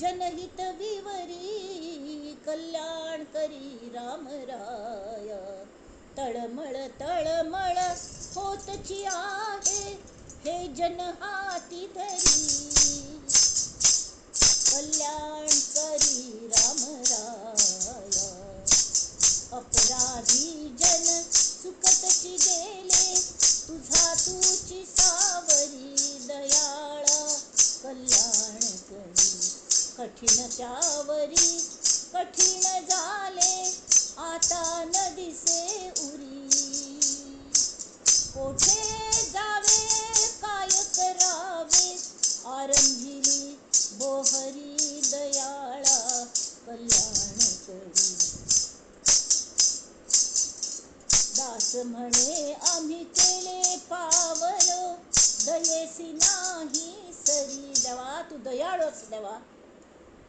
जनहित विवरी कल्याण करी राम राया. तळमळ तळमळ होतची आहे हे जन हाती धरी कल्याण करी राम राया. अपराधी जन सुकतची गेले तुझा तुची सावरी दयाळा कल्याण करी. कठीण त्यावरी कठीण झाले आता न दिसे उरी कोठे जावे काय करावे आरंभिली बोहरी दयाळा कल्याण करी. दास म्हणे आम्ही केले पावलो दयेसी नाही सरी. देवा तू दयाळू अस देवा.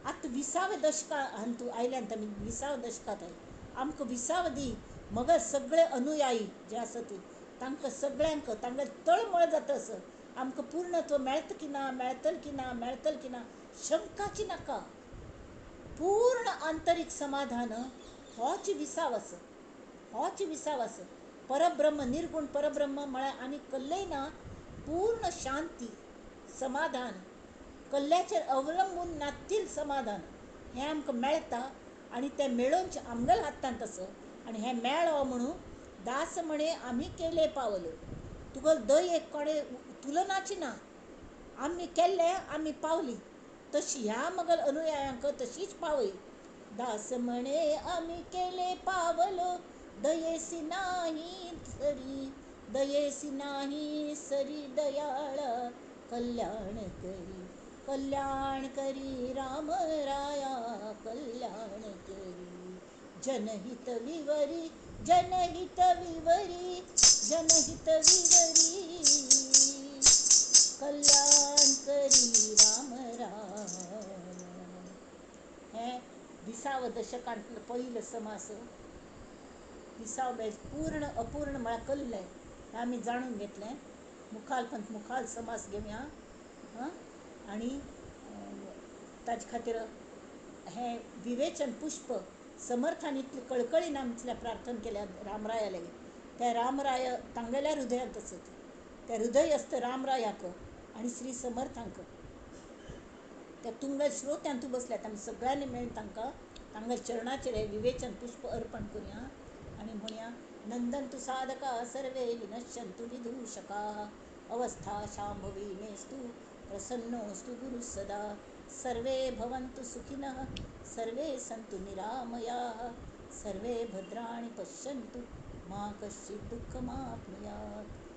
आता 20व्या दशकांत तू आयल्यान आमी 20व्या दशकांत आहे. आमकां विसाव दी. मग सगळे अनुयायी जे आसत तांकां सगळ्यांक तांगे तळमळ जाता असं आमकां पूर्णत्व मेळता की ना मेळतल की ना मेळतल की ना शंकाची नाका. पूर्ण आंतरीक समाधान होच विसाव आस. होच विसाव आस. परब्रह्म निर्गुण परब्रह्म म्हळ्यार आनी कल्लय ना. पूर्ण शांती समाधान कल्ल्याचेर अवलंबून नातील समाधान हें आमकां मेळटा. आनी तें मेळोवनचें आमगेल्या हातांत आसा. आनी हें मेळ्ळो म्हणून दास म्हणे आम्ही केले पावल तुगल दय एक कडे तुलनाची ना आम्ही केले आम्ही पावली तशी ह्या मगल अनुयायांक तशीच पावई. दास म्हणे आम्ही केले पावल दयेसी नाही सरी दयेसी नाही सरी दयाळा कल्याण करी कल्याण करी राम राया कल्याण करी जनहित विवरी जनहित विवरी जनहित विवरी कल्याण करी राम राया. हे 20 दशकांतलं पहिलं समास. 20 पूर्ण अपूर्ण मला कळलंय हे आम्ही जाणून घेतलंय. मुखालपंत मुखाल समास घेऊया हां. आणि ताचे खातीर हे विवेचन पुष्प समर्थान इतली कळकळीन आमच्या प्रार्थना केल्या रामराया लागीं. त्या रामराय तांगेल्या हृदयांत असत. त्या हृदय असतं रामरायाक आणि श्री समर्थांक. त्या तुंग श्रोत्यान तू बसल्यात आम्ही सगळ्यांनी मिळून तांगा चरणाचेर हे विवेचन पुष्प अर्पण करूया आणि म्हणूया नंदंतु साधका सर्वे विनश्यंतु विदूषका अवस्था शांभवी मेस्तु प्रसन्नोस्तु गुरु सदा सर्वे भवन्तु सुखिनः सर्वे सन्तु निरामयाः सर्वे भद्राणि पश्यन्तु मा कश्चित् दुःखमाप्नुयात्.